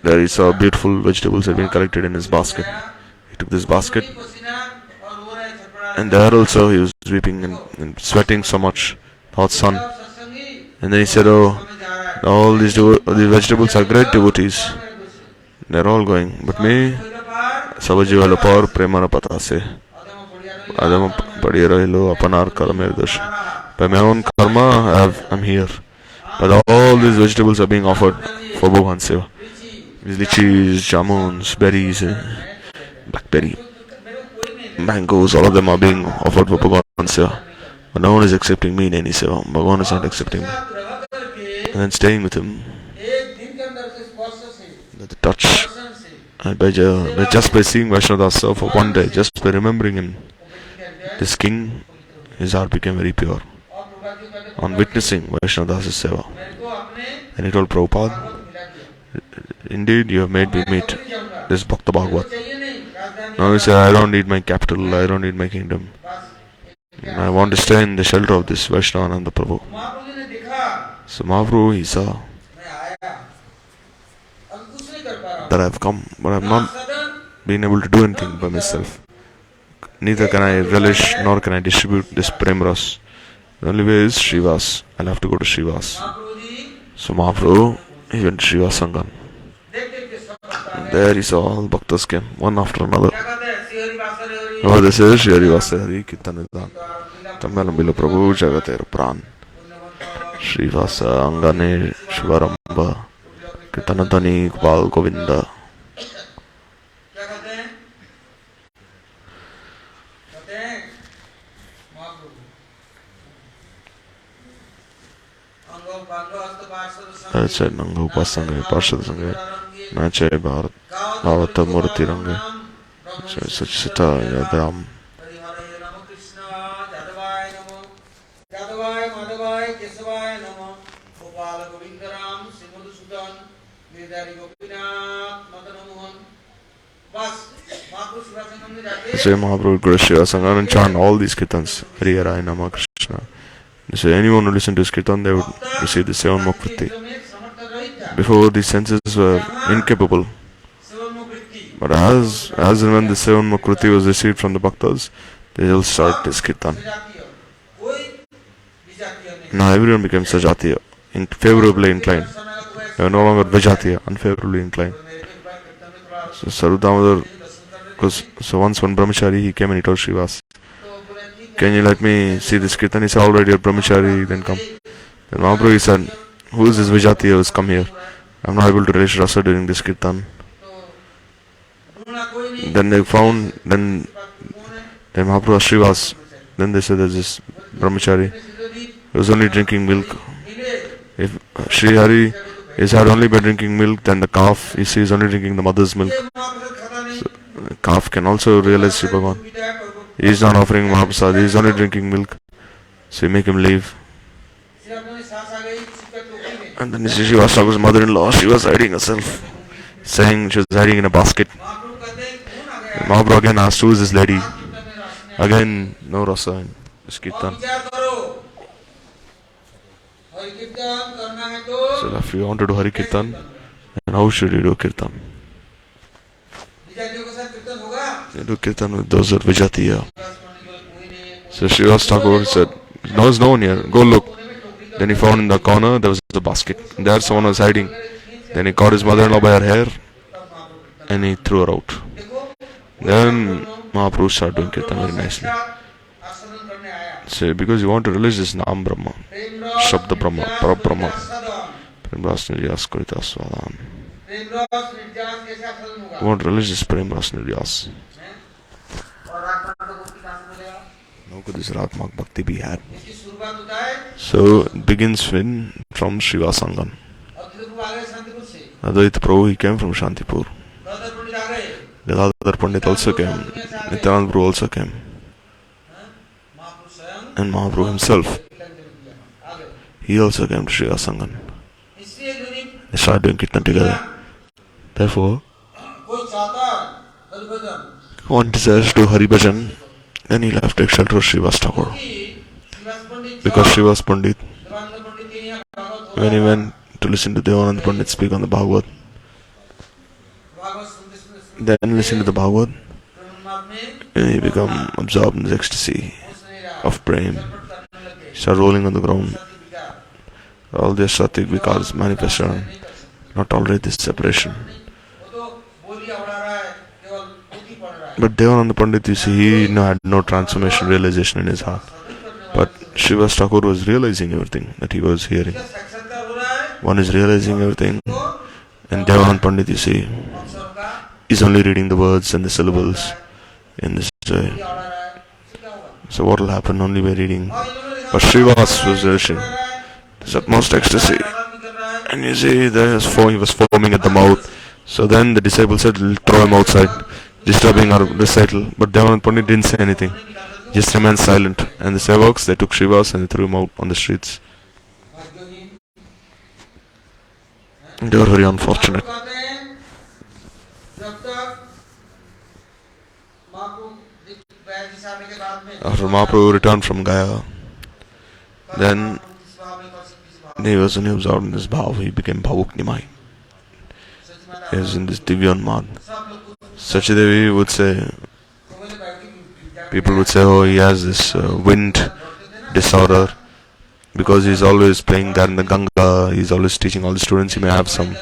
There he saw beautiful vegetables had been collected in his basket. He took this basket, and there also he was weeping and sweating so much, hot sun. And then he said, "Oh, all these vegetables are great devotees. They're all going, but me, Sabajivala Par Premana Patase. Adama Padiyarahilo Apanar Karamirdash. By my own karma, I'm here. But all these vegetables are being offered for Bhagavan Seva. These lychees, jamuns, berries, blackberry, mangoes, all of them are being offered for Bhagavan Seva. But no one is accepting me in any Seva. Bhagavan is not accepting me." And then staying with him, the touch, and just by seeing Vaishnava for one day, just by remembering him, this king, his heart became very pure. On witnessing Vaishnava Seva, and he told Prabhupada, "Indeed, you have made me meet this Bhakta Bhagavat. Now he said, I don't need my capital, I don't need my kingdom. I want to stay in the shelter of this Vaishnavananda Prabhu." So Mahaprabhu, he saw that I have come, but I have not been able to do anything by myself. Neither can I relish nor can I distribute this prem ras. The only way is Shrivas. I'll have to go to Shrivas. So Mahaprabhu, he went to Shrivas Sangam. There he saw all bhaktas came, one after another. Oh, this is Shri Harivasa Hari Kirtanidan. Tammalam Bila Prabhu Jagater Pran. Shrivasa Angane Shivaramba Kirtanadani Gopal Govinda. That's it. Nango Pasange Parshad Sange Nache Bharat Bhavata Murti Range Sachita Yadram. So Mahaprabhu would go to Shiva Sangam and chant all these kirtans. Hari Harai Nama Krishna. So anyone who listened to his kirtan, they would receive the seven mukti. Before, these senses were incapable. But as and when the seven mukti was received from the bhaktas, they all started this kirtan. Now everyone became sajatiya, favorably inclined. They were no longer vijatiya, unfavorably inclined. So Sarudamodar, so once one brahmachari, he came and he told Shrivas, "Can you let me see this kirtan?" He said, "Already you're brahmachari, then come." Then Mahaprabhu, he said, "Who is this vijatiya who has come here? I'm not able to relish rasa during this kirtan." Then they found, then Mahaprabhu asked Shrivas, then they said there's this brahmachari, he was only drinking milk. If Sri Hari is had only by drinking milk, then the calf, you see, is only drinking the mother's milk. So, the calf can also realize Sri Bhagavan. He is not offering Mahaprasad, he is only drinking milk. So you make him leave. And then she was Thakur's mother-in-law, she was hiding herself, saying she was hiding in a basket. Mahaprabhu again asked, "Who is this lady?" Again, no rasa in this kirtan. So if you want to do Hari Kirtan, then how should you do Kirtan? You do Kirtan with those that Vijatiya. So Shrivas Thakur said, "There's no one here, go look." Then he found in the corner there was a basket. There someone was hiding. Then he caught his mother-in-law by her hair and he threw her out. Then Mahaprabhu started doing Kirtan very nicely. So because you want to release this Nam Brahma, Shabda Brahma, Para Brahma, Prem Ras Niryas Karita Swadhan. You want to release this Prem Ras Niryas. Now could this Ratmak Bhakti be had? So it begins from Shiva Sangam. Advaita Prabhu, he came from Shantipur. Gadadhar Pandit also came, Nityanand Prabhu also came, and Mahaprabhu himself, he also came to Srivas Sangan. They started doing Kirtan together. Therefore, one desires to do Hari Bhajan, then he'll have to take shelter of Srivas Thakur. Because Srivas Pandit, when he went to listen to Devananda Pandit speak on the Bhagavad, then listen to the Bhagavad, and he become absorbed in the ecstasy of prema. Start rolling on the ground. All their sattvic vikars manifest on, not tolerate this separation. But Devananda Pandit, you see, he had no transformation realization in his heart. But Srivas Thakur was realizing everything that he was hearing. One is realizing everything, and Devananda Pandit, you see, is only reading the words and the syllables in this way. So what will happen only by reading? But Srivas was relishing this utmost ecstasy, and you see, he was foaming at the mouth. So then the disciple said, throw him outside, disturbing our recital. But Devananda Pandit didn't say anything, just remained silent. And the Sevaks, they took Srivas and they threw him out on the streets. They were very unfortunate. After Mahaprabhu returned from Gaya, then he was only absorbed in this bhav, he became bhavuk nimai. He was in this divyan mad. Sachidevi would say, people would say, oh, he has this wind disorder because he's always playing there in the Ganga, he's always teaching all the students, he may have some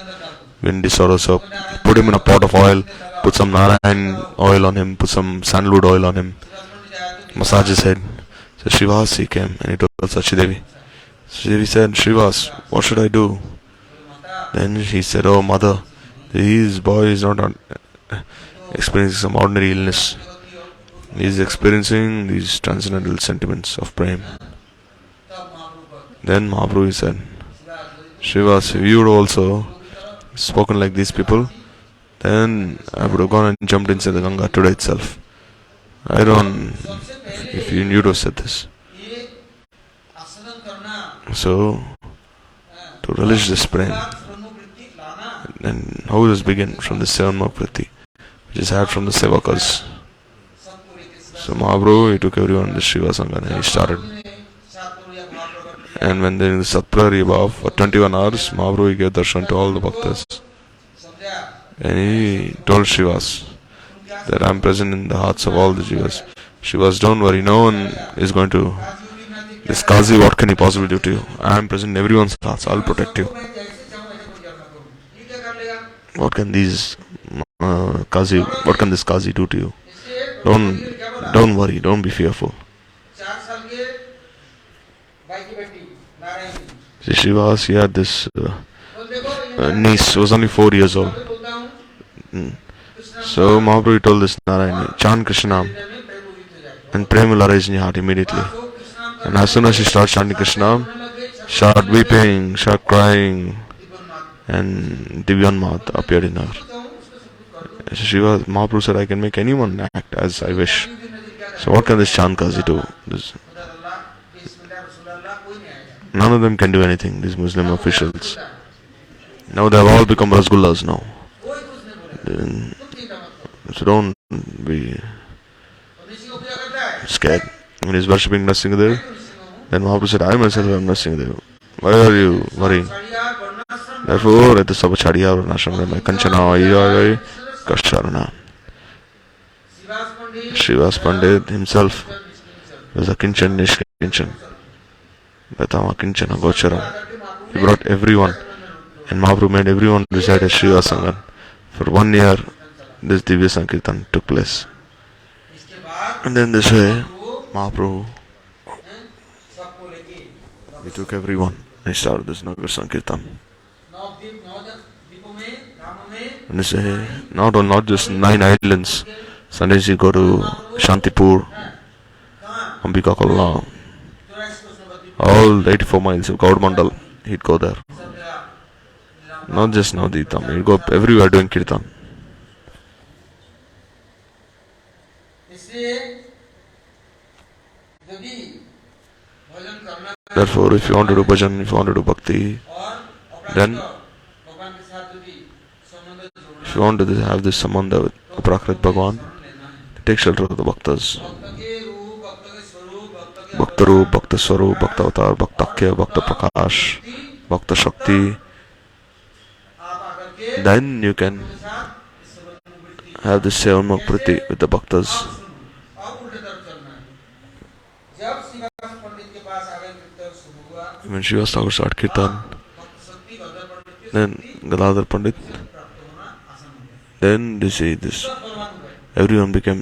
wind disorder. So put him in a pot of oil, put some Narayan oil on him, put some sandalwood oil on him, massage his head. So Srivas, he came and he told Sachidevi. Sachidevi said, Srivas, what should I do? Then he said, oh mother, his boy is not experiencing some ordinary illness. He is experiencing these transcendental sentiments of prema. Then Mahaprabhu said, Srivas, if you would also spoken like these people, then I would have gone and jumped inside the Ganga today itself. I don't, if you would have said this. So, to relish this prema, and how does it begin? From the seven Vritti, which is had from the Sevakas. So Mahaprabhu, he took everyone in the Shiva Sangha and he started. And when they in the Satprahari above for 21 hours, Mahaprabhu, he gave darshan to all the bhaktas. And he told Shrivas that I am present in the hearts of all the Jivas. Shrivas, don't worry, no one is going to, this Kazi, what can he possibly do to you? I am present in everyone's hearts, I will protect you. What can these Kazi, what can this Kazi do to you? Don't worry, don't be fearful. See, Shrivas, he had this niece who was only 4 years old. So Mahaprabhu told this Narayani, chant Krishna and prema will arise in your heart immediately. And as soon as she starts chanting Krishna, start weeping, start crying, and Divyanmad appeared in her. Shiva, Mahaprabhu said, I can make anyone act as I wish. So what can this Chandkazi do? None of them can do anything, these Muslim officials. Now they have all become Rasgullas now. So don't be scared. When he's worshipping Nrsimhadev, then Mahaprabhu said, I myself am Nrsimhadev. Why are you worrying? Therefore, at the Sabachadiya Varnashram, my Kanchana Ayya Kasharana. Srivas Pandit himself was a Kinchan Nishkinchan. Vatama Kinchana Gocharam. He brought everyone, and Mahaprabhu made everyone reside at Srivas Sangan. For 1 year, this Divya Sankirtan took place. And then this way, Mahaprabhu, he took everyone and he started this Nagar Sankirtan. And this way, not just 9 islands. Sundays he go to Shantipur, Ambika Kolla, all 84 miles of Gaud Mandal, he'd go there. Not just Navadvitam, he'd go everywhere doing Kirtan. इसलिए यदि भजन करना Therefore, if you want to do bhajan, if you want to do bhakti, और then भगवान के साथ यदि संबंध if जोड़ना you want to have this sambandha with Aprakrit Bhagwan, शरण लेना है take shelter of the bhaktas. भक्त के रूप भक्त के स्वरूप भक्त के Bhakta Roop, अवतार Bhakta Swarup, Bhakta Avatar, Bhakta Akya, Bhakta Prakash, Bhakta Shakti. आप आकर के Then you can के साथ इस संबंध में वृत्ति have this Sevamuk Priti with the bhaktas. आप सुनो आप उल्टे तरफ चलना है जब श्रीवास पंडित के पास आगे कीर्तन शुरू हुआ When Shrivas Thakur started Kirtan, भक्त शक्ति भद्र पंडित के then Gadadhar Pandit, प्राप्त होना आसान हो गया then they say this, सब बलवान हो गए everyone became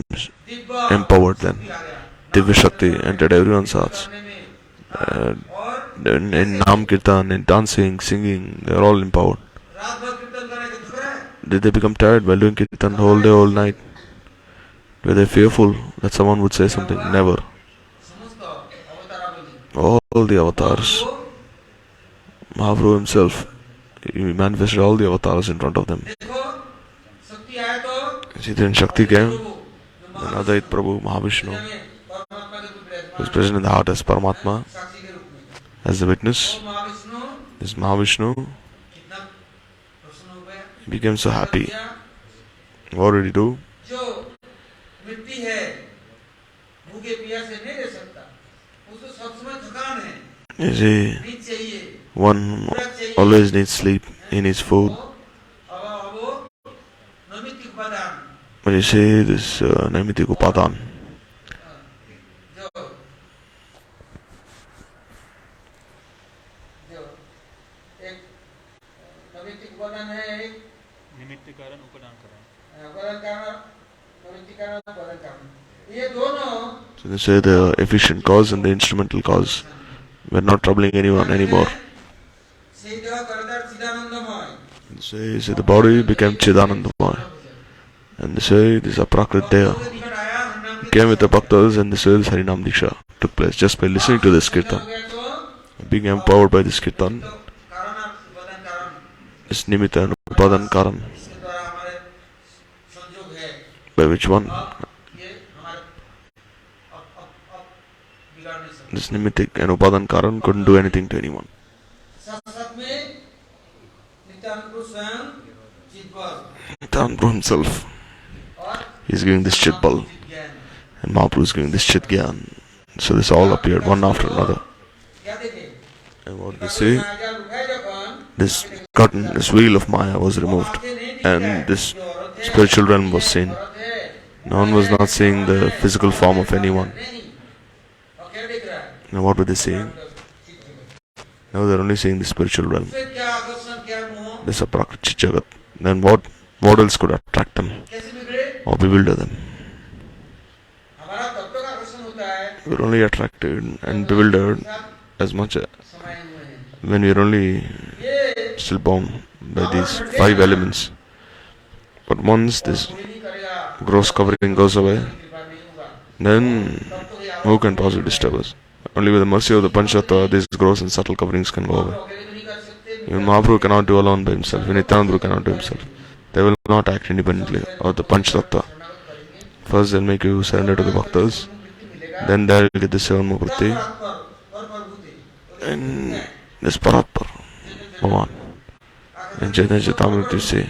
Divya empowered then. शक्ति आ गया Divya Shakti entered everyone's hearts. करने में Uh, और then in Nam Kirtan, in dancing, singing, they are all empowered. रात भर कीर्तन करने के थक रहे हैं Did they become tired while doing Kirtan whole day, all night? Were they fearful that someone would say something? Never. समस्त अवतारावली All the avatars, Mahaprabhu himself, he manifested all the avatars in front of them. देखो शक्ति आए तो See, then Shakti came, जो then Advait Prabhu, Mahavishnu, में परमात्मा के रूप में was present in the heart as Paramatma, साक्षी के रूप में as the witness. और महाविष्णु This Mahavishnu कितना प्रसन्न हो गया he became so happy. क्या What did he do? जो मिट्टी है भूखे प्यासे नहीं रह सकता उसको सब समय थकान है You see, नींद चाहिए one always needs sleep, he needs food. अब वो नैमित्तिक उपादान But you see, this Naimitik Upadan, जो जो एक नैमित्तिक उपादान है एक निमित्त कारण उपदान कारण उपादान कारण नैमित्तिक कारण उपादान कारण ये दोनों so they say the efficient cause and the instrumental cause. We're not troubling anyone anymore. से देह करदार चिदानंदमय They say the body became Chidanandamaya. And they say this Aprakrit Deha निकट आया हरिनाम के came with the bhaktas, and they say this Harinam Diksha took place just by listening to this Kirtan. हो गया तो Being empowered by this Kirtan, तो कारण और उपादान कारण this Nimitta and Upadan Karan, इसके द्वारा हमारे संयोग है by which one अब ये हमारे अब बिगाड़ नहीं सकते this Nimittik and Upadan Karan couldn't do anything to anyone. साथ साथ में नित्यानंद स्वयं चित्तबल Thakur himself, और he's giving this Chit Bal, ज्ञान and Mahaprabhu is giving this Chit Gyan. So this all appeared one after another. क्या देखे And what they say, आजाद उठाए जब this curtain, this wheel of Maya was removed, and this spiritual realm was seen. No one was not seeing the physical form of anyone. और क्या देख रहा है Now what were they seeing? Now they're only seeing the spiritual realm. फिर क्या आकर्षण क्या मोह This Aprakrit Chit Jagat. Then what else could attract them कैसे बिगड़े or bewilder them? हमारा तब तक आकर्षण होता है We're only attracted and bewildered as much समय हुए हैं when we're only ये still bound by these five elements. But once this कोई नहीं करेगा gross covering goes away, कृपा नहीं होगा then तब तो ये who can possibly disturb us? Only with the mercy of the Panchatattva, these gross and subtle coverings can go away. अकेले भी नहीं कर सकते Even Mahaprabhu cannot do alone by himself. Even Nityananda cannot do himself. They will not act independently of the Panchatattva. First they'll make you surrender to the bhaktas, then they'll get the seven mukti, and this Paratpar, Bhavan. And Chaitanya Chaitamrita say,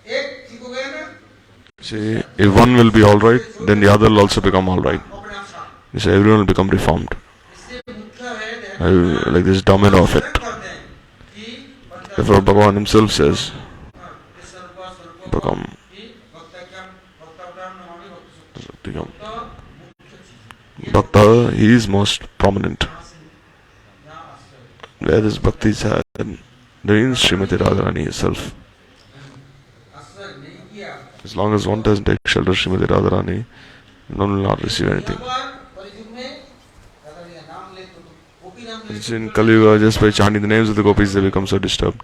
एक ठीक हो गया ना see, if one will be alright, then the other will also become alright. अपने आप साथ You say everyone will become reformed. इससे मुख्य है Like this domino effect. करते हैं कि Therefore Bhagavan himself says, इस स्वरूप स्वरूप become कि भक्तज्ञान भक्तावतार नमामि भक्त become तो मुख्य चीज Bhakta, he is most prominent. यहाँ आश्चर्य Where this Bhakti is had, there is Srimati Radharani herself. आश्चर्य नहीं किया As long as one doesn't take shelter of Srimati Radharani, one will not receive anything. परियुग में दादा जी का नाम ले तो गोपी नाम ले It's in Kali Yuga, just by chanting the names of the gopis, they become so disturbed.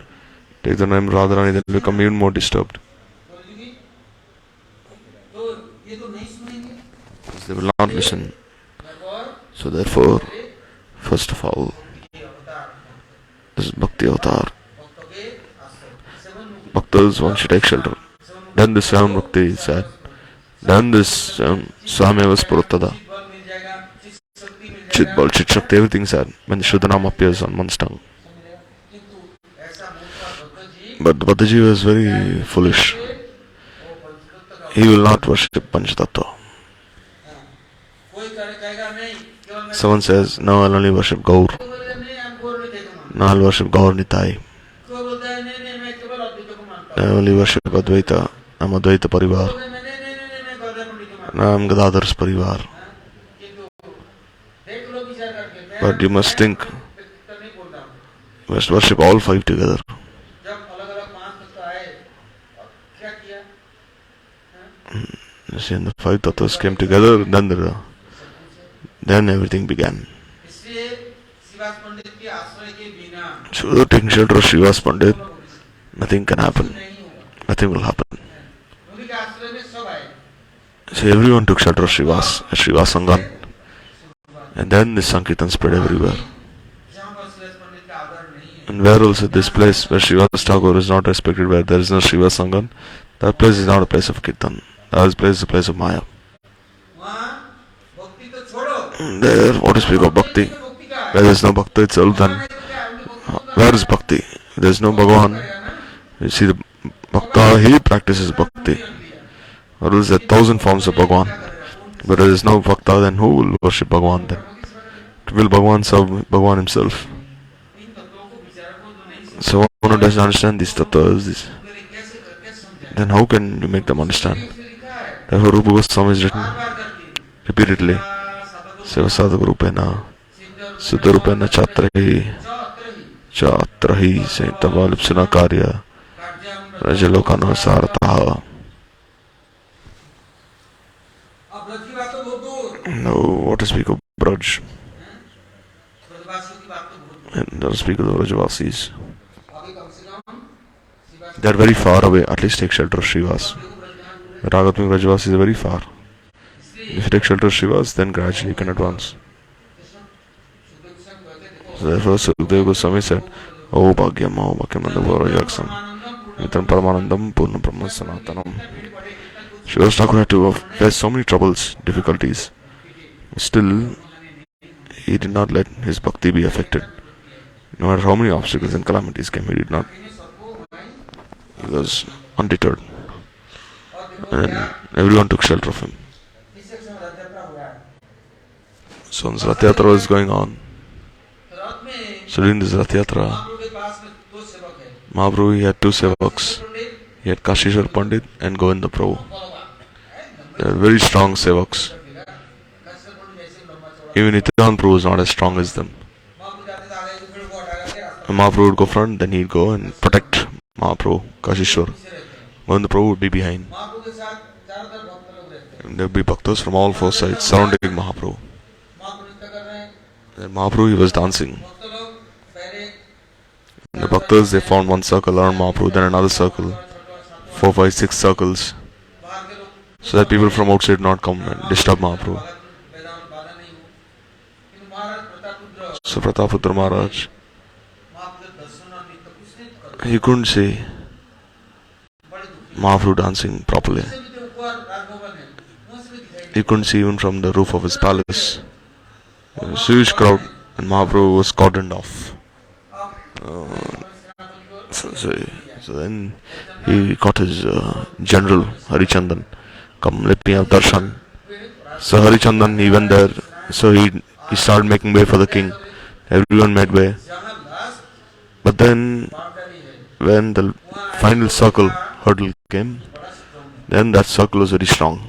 Take the name Radharani, they become even more disturbed. परियुगी तो ये तो नहीं सुनेंगे They will not listen. और So therefore, first of all, ये अवतार this is Bhakti Avatar. भक्तों के आश्रय seven Bhaktas, one should take shelter. Then the seven Bhakti is said. Then this Swami was Puruttada. चित बल मिल जाएगा, चित शक्ति मिल Chit जाएगा, Bal, Chit Shakti, everything said when the Shuddhanam appears on one's tongue. समझेगा। किंतु ऐसा मूर्ख भक्त जी But Bhattaji was very foolish. वो पंचतत्व का He will not worship Panchatattva. कोई कहेगा नहीं, केवल मैं Someone says, no, I'll only worship Gaur. तो बोलेगा नहीं, हम गौर नहीं देखो No, I'll worship Gaur Nitai. कोई बोलता है नहीं नहीं मैं केवल अद्वैत को मानता I हूँ, only worship Advaita. I'm Advaita Parivar. बोलता है नहीं नहीं नहीं नहीं मैं गौर पंडित को मानता No, I'm Gadadhar's Parivar. हूँ। किंतु देख लो विचार करके, मैं But you must think, तो नहीं बोल रहा हूँ। you must worship all five together. जब अलग अलग पांच तत्व आए, और क्या किया? You see, and the five tattvas came together, then everything began. इसलिए शिवास पंडित के आश्रय के बिना So without taking shelter of Shrivas Pandit, nothing can happen. नहीं होगा। Nothing will happen. उन्हीं के आश्रय में सब आए, So everyone took shelter of Shrivas Sangan. And then this Sankirtan spread everywhere. जहाँ पर शिवास पंडित का आदर नहीं है, And where also this place where Shrivas Thakur is not respected, where there is no Shrivas Sangan, that place is not a place of Kirtan. That place is a place of Maya. वहाँ भक्ति तो छोड़ो, There, what to speak of Bhakti? भक्ति का है। Where there is no Bhakti itself, then where is Bhakti? If there is no Bhagavan. You see, the Bhakta, he practices Bhakti. Or else there are 1,000 forms of Bhagavan. But if there is no Bhakta, then who will worship Bhagavan then? Will Bhagavan serve Bhagavan himself? So one who doesn't understand these tattvas, then how can you make them understand? Therefore Rupa Goswami is written repeatedly. Seva sadhaka rupena, siddha rupena chatrahi, chatrahi, saintava lipsuna karya, rajalokana sarataha. अब ब्रज की बात तो बहुत दूर, No, what to speak of Braj? ब्रजवासियों की बात तो बहुत दूर। And not to speak of the Brajavasis. अभी कम से कम Shivas They are very far away, at least take shelter of Shrivas. But Ragatmik Brajavasis are very far. If you take shelter of Shrivas, then gradually you can advance. So therefore Sukadeva Goswami said, O Bhagyam, O Bhagyam, Jaksam, Mitram Paramanandam, Purna Brahma Sanatanam. Srivas Thakur had to face so many troubles, difficulties. Still, he did not let his bhakti be affected. No matter how many obstacles and calamities came, he did not. He was undeterred. And everyone took shelter of him. So once Rath Yatra was going on, so during this Rath Yatra, Mahaprabhu, he had two sevaks. He had Kashishwar Pandit and Govinda Prabhu. They were very strong sevaks. Even Nityanand Prabhu was not as strong as them. When Mahaprabhu would go front, then he'd go and protect Mahaprabhu, Kashishwar. Govinda Prabhu would be behind. And there would be bhaktas from all four sides surrounding Mahaprabhu. And Mahaprabhu, he was dancing. And the bhaktas, they formed one circle around Mahaprabhu, then another circle, 4, 5, 6 circles, so that people from outside not come and disturb Mahaprabhu. So Prataputra Maharaj, he couldn't see Mahaprabhu dancing properly. He couldn't see even from the roof of his palace. There was a huge crowd and Mahaprabhu was cordoned off. So then he got his general Harichandan, come let me have darshan. So Harichandan, he went there, so he started making way for the king. Everyone made way. But then when the final circle hurdle came, then that circle was very strong.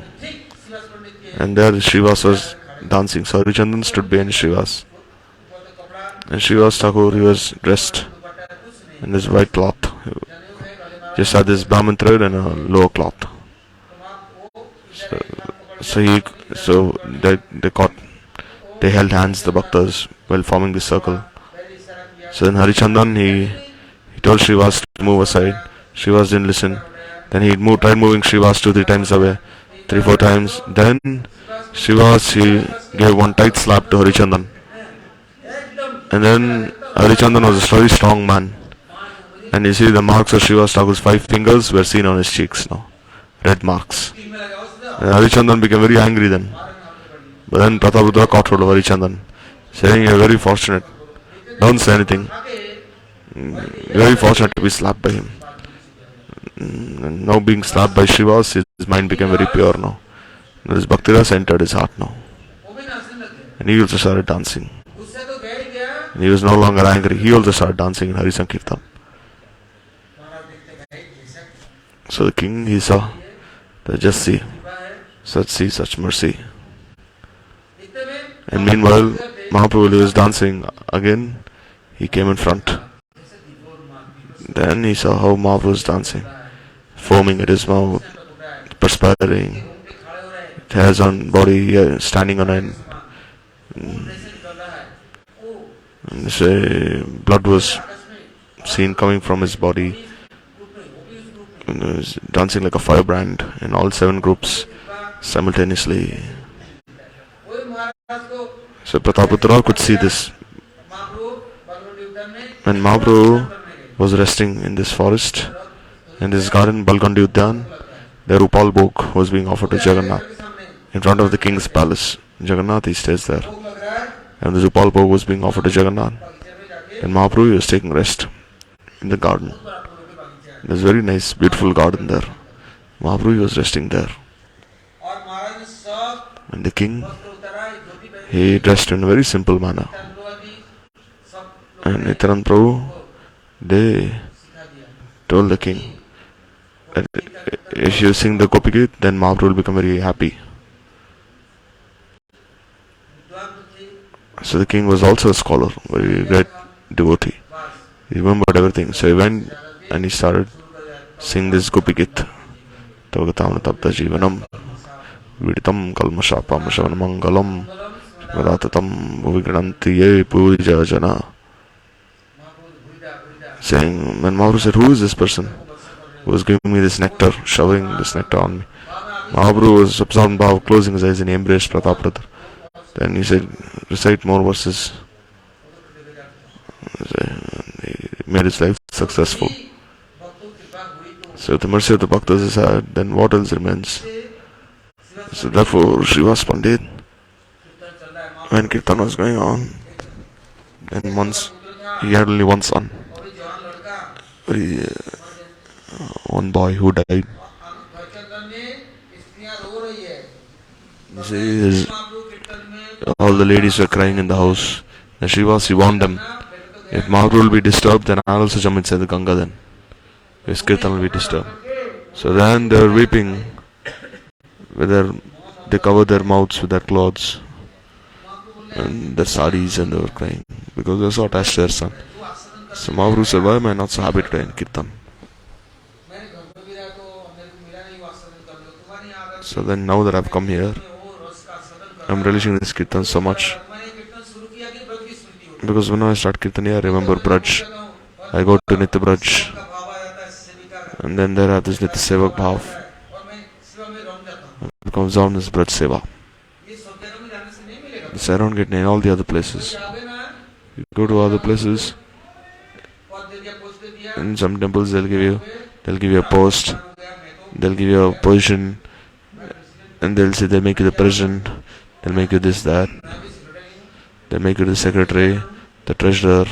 And there Shrivas was dancing. So Harichandan stood behind Shrivas. And Shrivas Thakur, he was dressed in this white cloth. Just had this Brahmin thread and a lower cloth. So they held hands, the bhaktas, while forming this circle. So then Harichandan, he told Shrivas to move aside. Shrivas didn't listen. Then he tried moving Shrivas 2-3 times away, 3-4 times. Then Shrivas, he gave one tight slap to Harichandan. And then Harichandan was a very strong man. And you see the marks of Shrivas Thakur's 5 fingers were seen on his cheeks now. Red marks. And Harichandan became very angry then. But then Prataprudra caught hold of Harichandan, saying, "You're very fortunate. Don't say anything. You're very fortunate to be slapped by him." And now being slapped by Shrivas, his mind became very pure now. Now his Bhakti Rasa entered his heart now. And he also started dancing. And he was no longer angry. He also started dancing in Hari Sankirtan. So the king, he saw that just see such mercy. And meanwhile, Mahaprabhu, he was dancing again. He came in front. Then he saw how Mahaprabhu was dancing, foaming at his mouth, perspiring, hairs on body, standing on end. And say blood was seen coming from his body. And he was dancing like a firebrand in all 7 groups simultaneously. So Prataputra could see this. When Mahaprabhu was resting in this forest, in this garden, Balgandi Udyan, there Upal Bhog was being offered to Jagannath in front of the king's palace. Jagannath, he stays there. And this Upal Bhog was being offered to Jagannath. And Mahaprabhu was taking rest in the garden. There's a very nice, beautiful garden there. Mahaprabhu was resting there. And the king, he dressed in a very simple manner. And Nityananda Prabhu, they told the king that if you sing the Gopi Gita, then Mahaprabhu will become very happy. So the king was also a scholar, very great devotee. He remembered everything. So he went and he started singing this Gopi Gita. Tavagatam Tabda Jivanam Viditam Kalmashapam Shavan Mangalam Vadatatam Bhuvigananti Ye Puja Jana. Saying, when Mahaprabhu said, "Who is this person who was giving me this nectar, showering this nectar on me?" Mahaprabhu was absorbed in bhav, closing his eyes, and he embraced Prataprudra. Then he said, "Recite more verses." He made his life successful. So if the mercy of the Bhaktas is had, then what else remains? So therefore, Shrivas Pandit, when Kirtan was going on, then once, he had only one son. One boy who died. You see, all the ladies were crying in the house. And Shrivas, he warned them, if Mahaprabhu will be disturbed, then I'll also jump inside the Ganga then. His Kirtan will be disturbed. So then they were weeping. They covered their mouths with their clothes and their saris, and they were crying because they were so attached to their son. So Mahaprabhu said, "Why am I not so happy today in Kirtan?" So then now that I've come here, I'm relishing this Kirtan so much. Because when I start Kirtan here, I remember Braj. I go to Nitya Braj. And then there I have this Nitya Sevak Bhav. It comes down this Braj Seva. This I don't get in all the other places. You go to other places, in some temples they'll give you a post, they'll give you a position, and they'll say they'll make you the president, they'll make you this, that, they'll make you the secretary, the treasurer.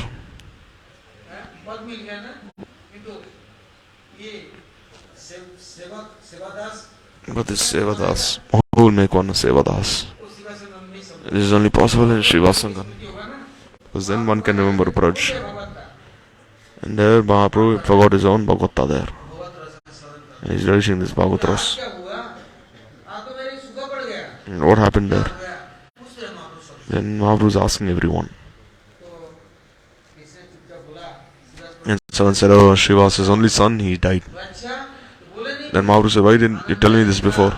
But this Sevadas, who will make one a Sevadas? This is only possible in Srivasangam, because then one can remember Braj. And there Mahaprabhu forgot his own Bhagavata there. And he's relishing this Bhagavatras. And what happened there? Then Mahaprabhu is asking everyone. And someone said, "Oh, Shrivas' only son, he died." Then Mahaprabhu said, "Why didn't you tell me this before?"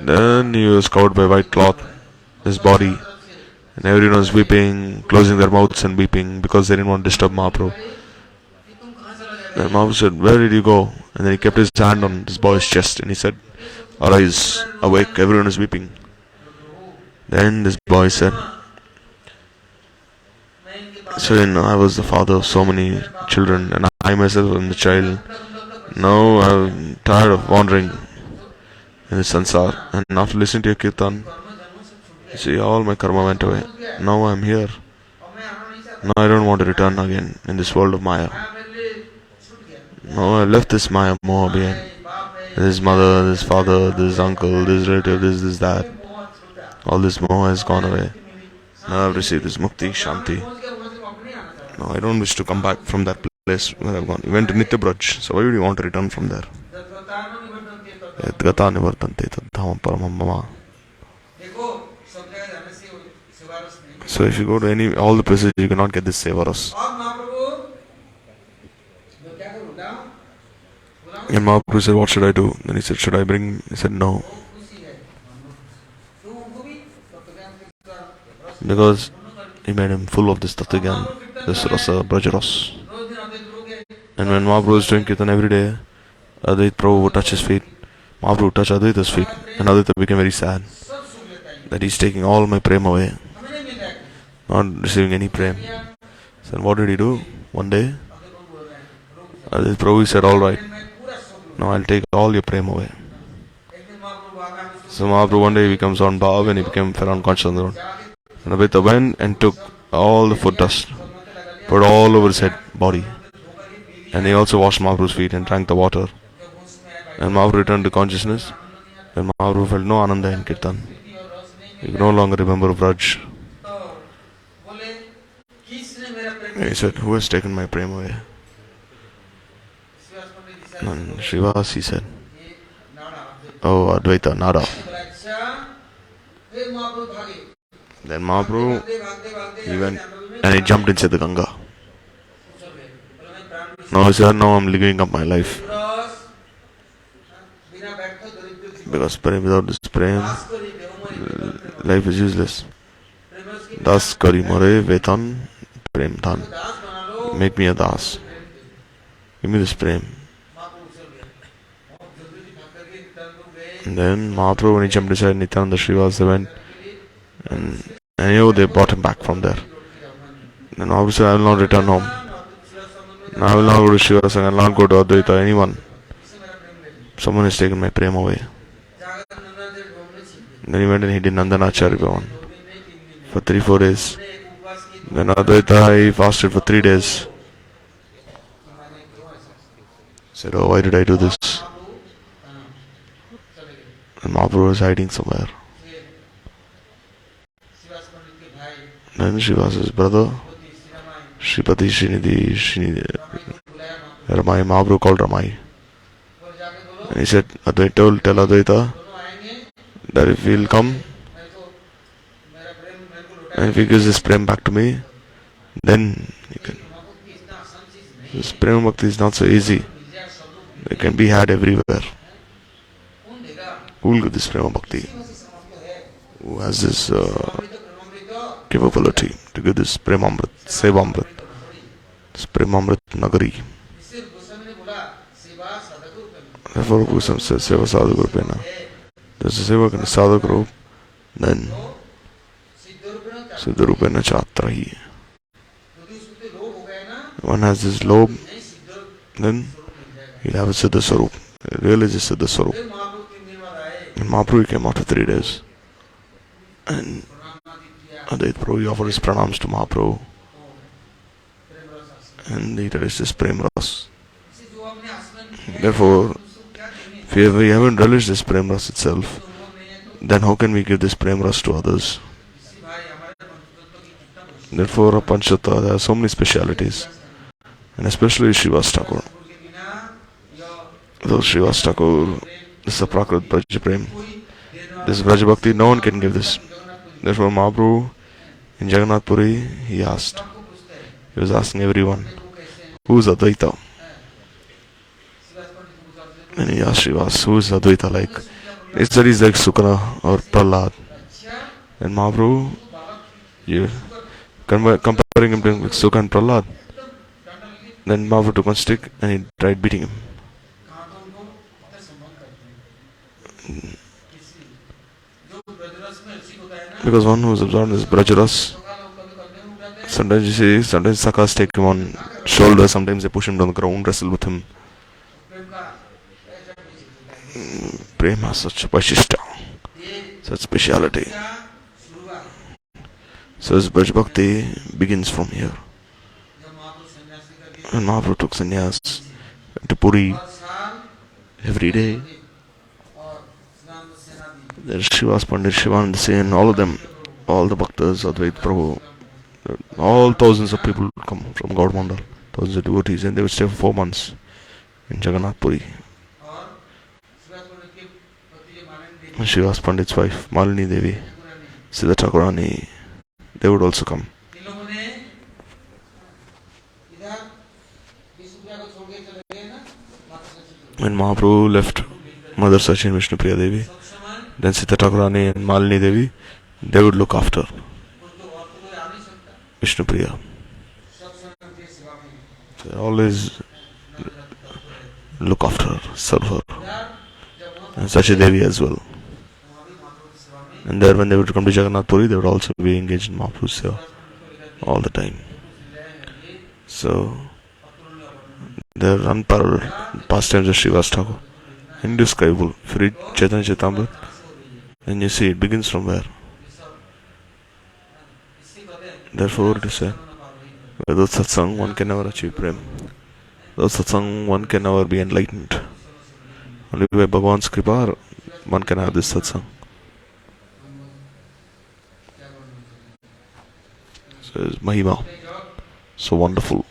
Then he was covered by white cloth, his body. And everyone was weeping, closing their mouths and weeping because they didn't want to disturb Mahaprabhu. Then Mahaprabhu said, "Where did you go?" And then he kept his hand on this boy's chest and he said, "Arise, awake, everyone is weeping." Then this boy said, "So I was the father of so many children and I myself am the child. Now I'm tired of wandering. in this sansar, and after listening to your kirtan, you see all my karma went away. Now I am here. Now I don't want to return again in this world of Maya. Now I left this Maya Moha behind. This mother, this father, this uncle, this relative, this, that. All this Moha has gone away. Now I have received this Mukti, Shanti. Now I don't wish to come back from that place where I've gone. You went to Nitya Braj, so why would you want to return from there? Gata nivartante tadhamam paramam mama. So if you go to all the places, you cannot get this sevaras. And Mahaprabhu said, what should I do? Then he said, should I bring? He said, no. Because he made him full of this Tattva, this Rasa, Brajaras. And when Mahaprabhu was doing Kirtan every day, Advaita Prabhu would touch his feet. Mahaprabhu would touch Advaita's feet. And Advaita became very sad that he's taking all my prema away, not receiving any prema. So what did he do? One day, Advaita Prabhu said, alright, now I'll take all your prema away. So Mahaprabhu one day becomes on Bhav and he became fell unconscious on the road. And Advaita went and took all the foot dust, put all over his head, body. And he also washed Mahaprabhu's feet and drank the water. And Mahaprabhu returned to consciousness. And Mahaprabhu felt no Ananda in Kirtan. He could no longer remember Vraj. And he said, who has taken my prema away? And Shrivas, he said, oh, Advaita, Nada. Then Mahaprabhu, he went and he jumped inside the Ganga. Now he said, now I'm giving up my life. Because without this prema, life is useless. Das kari more vetan prem dhan. Make me a das. Give me this prem. And then Mahaprabhu, when he jumped inside Nityananda Shrivas, they went and they brought him back from there. Then Mahaprabhu said, I will not return home. I will not go to Shrivas, I will not go to Advaita, anyone. Someone has taken my prema away. Then he went and he did Nandanacharya Bhavan for 3-4 days. Then Advaita, he fasted for 3 days. Said, oh, why did I do this? And Mahaprabhu was hiding somewhere. Then Shrivas' brother, Shripati, Srinidhi, Ramai, Mahaprabhu called Ramai. And he said, Advaita, tell Advaita that if he'll come and if he gives this prem back to me, then he can. This prema bhakti is not so easy. It can be had everywhere. Who will give this prema bhakti? Who has this capability to give this premamrit, sevamrit, this premamrit nagari? Therefore, Goswami says, Seva Sadhu Grupena. There's a Seva in the Sadhu group, then Siddha Rupena Chatrahi. One has this lobe, then he'll have a Siddha Sarup. Really is a Siddha Sarup. And Mahaprabhu came after 3 days. And Advaita Prabhu offered his pranams to Mahaprabhu. And he relished his prem ras. Therefore, if we haven't relished this prem ras itself, then how can we give this prem ras to others? Therefore, Panchata, there are so many specialities, and especially Shrivas Thakur. Though Shrivas Thakur, this is a Prakrit Braja Prem. This Braja Bhakti, no one can give this. Therefore, Mahaprabhu in Jagannath Puri, he was asking everyone, who is Advaita? And he asked Shrivas, who is Advaita like? He said he's like Sukana or Prahlad. And Mahaprabhu, comparing him to Sukha and Prahlad. Then Mahaprabhu took one stick and he tried beating him. Because one who is absorbed in this Brajaras, sometimes you see, sometimes Sakhas take him on shoulder, sometimes they push him down the ground, wrestle with him. Prem has such Vaishishta, such speciality. So his Braj Bhakti begins from here. When Mahaprabhu took sannyas to Puri, every day there Shrivas Pandit, Shivananda Sen, all of them, all the Bhaktas, Advait Prabhu, all thousands of people would come from God Mandal, thousands of devotees, and they would stay for 4 months in Jagannath Puri. Shrivas Pandit's wife, Malini Devi, Siddha Thakurani, they would also come. When Mahaprabhu left Mother Sachin Vishnu Priya Devi, then Siddha Thakurani and Malini Devi, they would look after Vishnu Priya. They always look after her, serve her, and Sachi Devi as well. And there, when they would come to Jagannath Puri, they would also be engaged in Mahaprabhu's seva all the time. So, there are unparalleled pastimes of Srivas Thakur, indescribable. If you read Chaitanya Charitamrita, then you see it begins from where. Therefore, it is said, without satsang, one can never achieve prem. Without satsang, one can never be enlightened. Only by Bhagavan's kripa, one can have this satsang. So it's Mahima, so wonderful.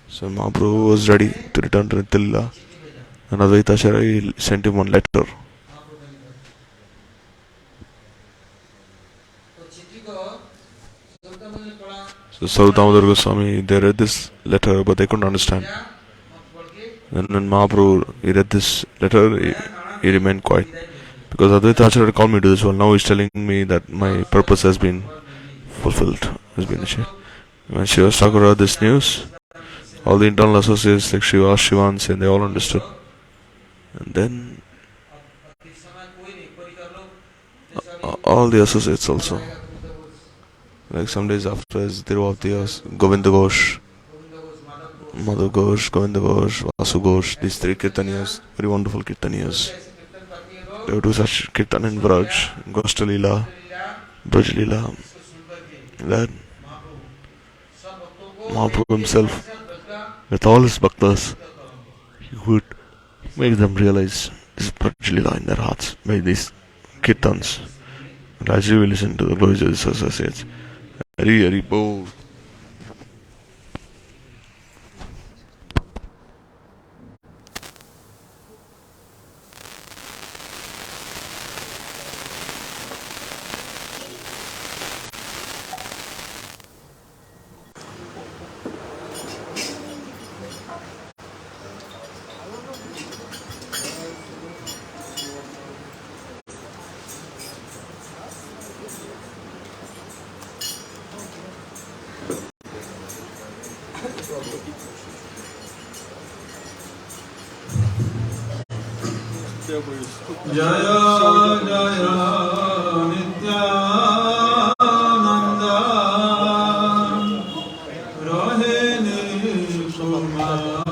So Mahaprabhu was ready to return to Nitya, and Advaita Acharya sent him one letter. So Sarvadamodar Goswami, they read this letter, but they couldn't understand. And when Mahaprabhu he read this letter, he remained quiet. Because Advaita Acharya called me to this world, now he's telling me that my purpose has been fulfilled, has been achieved. When Srivas Thakur heard this news, all the internal associates like Shrivas, Shivans, and they all understood. And then all the associates also. Like some days after, as Tiruvati, Govinda Ghosh, Madhav Ghosh, Govinda Ghosh, Vasu Ghosh, these 3 Kirtaniyas, very wonderful Kirtaniyas. They would do such Kirtan in Braj, Goshta Leela, Braj Leela, that Mahaprabhu himself, with all his bhaktas, he would make them realize this Braj Leela in their hearts by these Kirtans. And as you will listen to the glories of his associates, Hari Hari Bol. Jaya Jaya Nityananda Rahene Kumara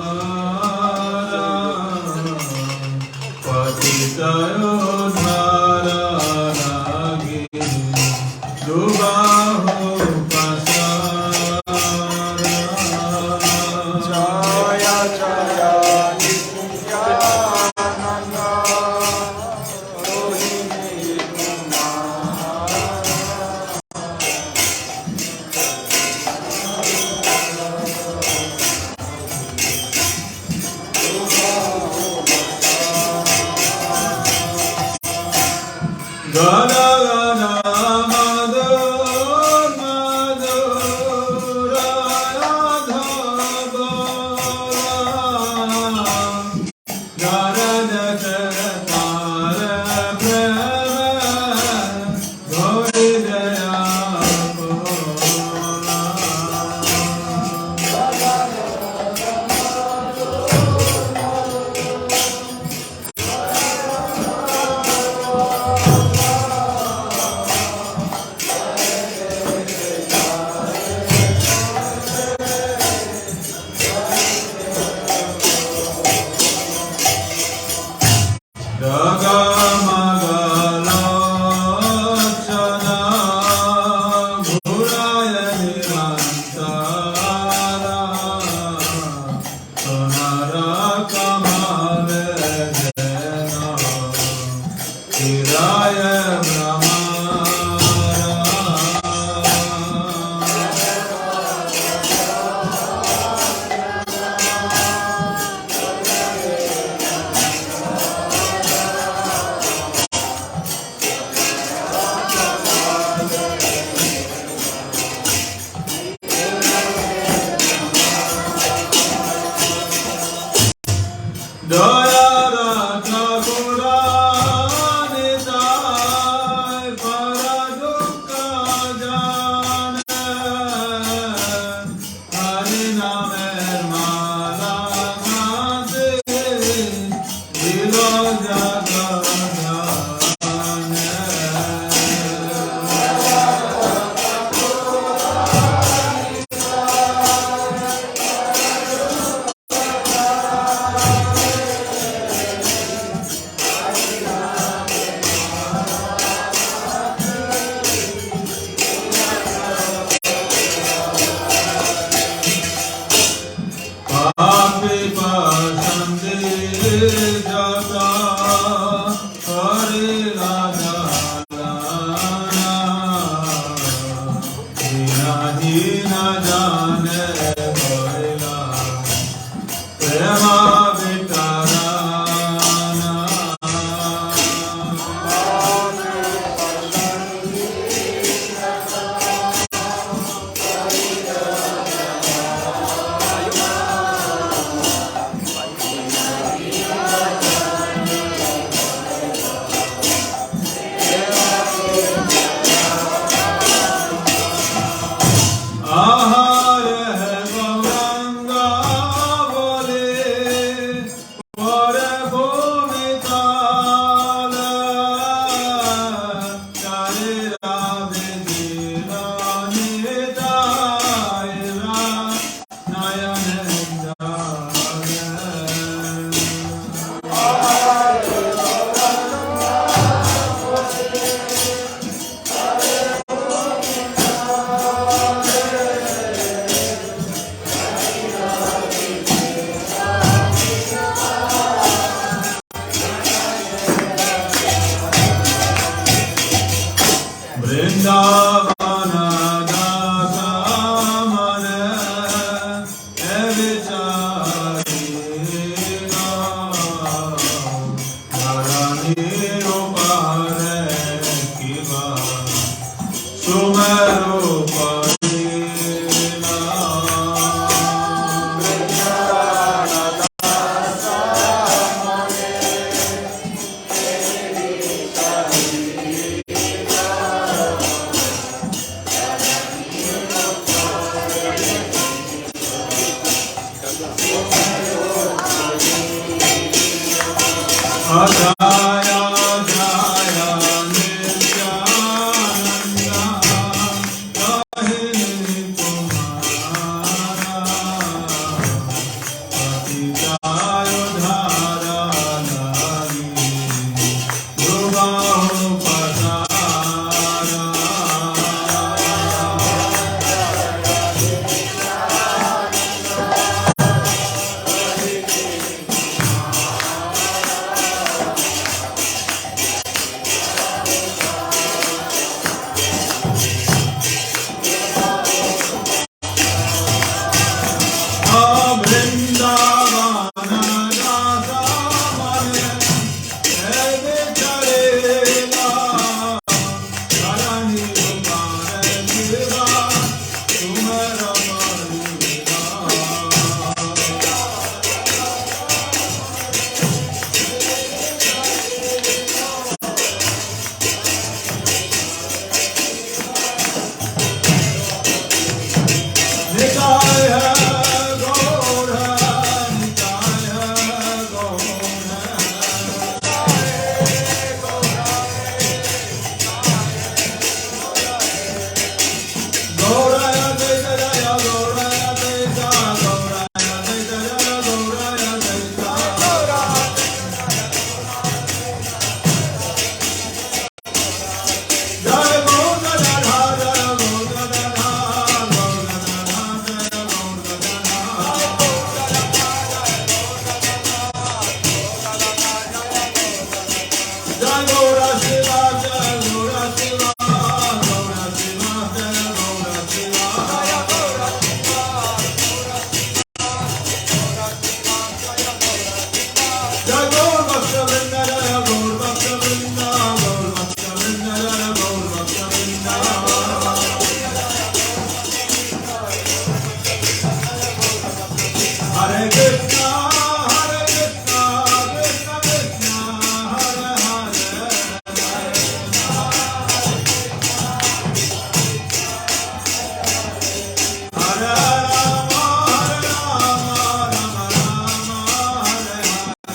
Patitayo Dharagi Dubaho Pasara Jaya Jaya Nityananda Vrindavana dasa mane evichariga Narani rupare kiva Sumero parina Jaya Jaya Nityananda Kahini Kumara Patijayo Dhara Nari Dhruvaho Patara Vrindavana dasa mane evichariga Narani rupare kiva Sumera parina Nitai hai gaur hai, nitai hai gaur hai. Gauraya Daita Jaya, Gauraya Daita, Gauraya Daita Jaya, Gauraya Daita. Jaya Gauraya, Jaya Gauraya, Jai Gaura Shiva, Jai Gaura Shiva, Gaura Shiva, Jai Gaura Shiva. Jai Gaur Bhakta Vrinda, Jai Gaur Bhakta Vrinda, Gaur Bhakta Vrinda, Jai Gaur Bhakta Vrinda. Hare Krishna, Hare Krishna, Krishna Krishna, Hare Hare. Hare Rama, Hare Rama, Rama Rama, Hare Hare.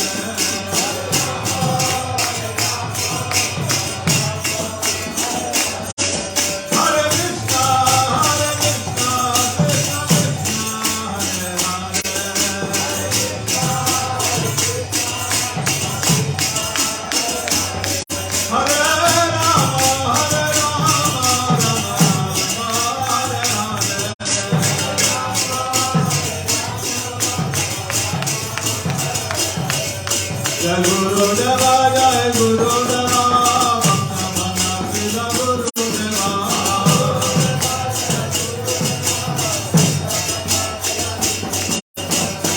Hare Krishna, Hare Krishna, Krishna Krishna, Hare Hare. Hare Rama, Hare Rama, Rama Rama, Hare Hare. Jai Guru Deva, Jai Guru Deva, Bhakta Mana Sida Guru Deva.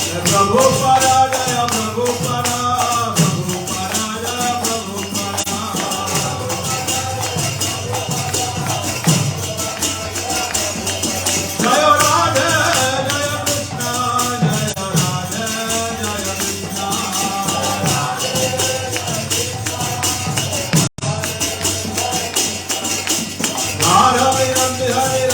Jai Prabhupada, Jai Prabhupada, Prabhupada, Jai Prabhupada. Jai Radhe, Jai Krishna, Jai Radhe, Jai Krishna. Radha Vinandi Hare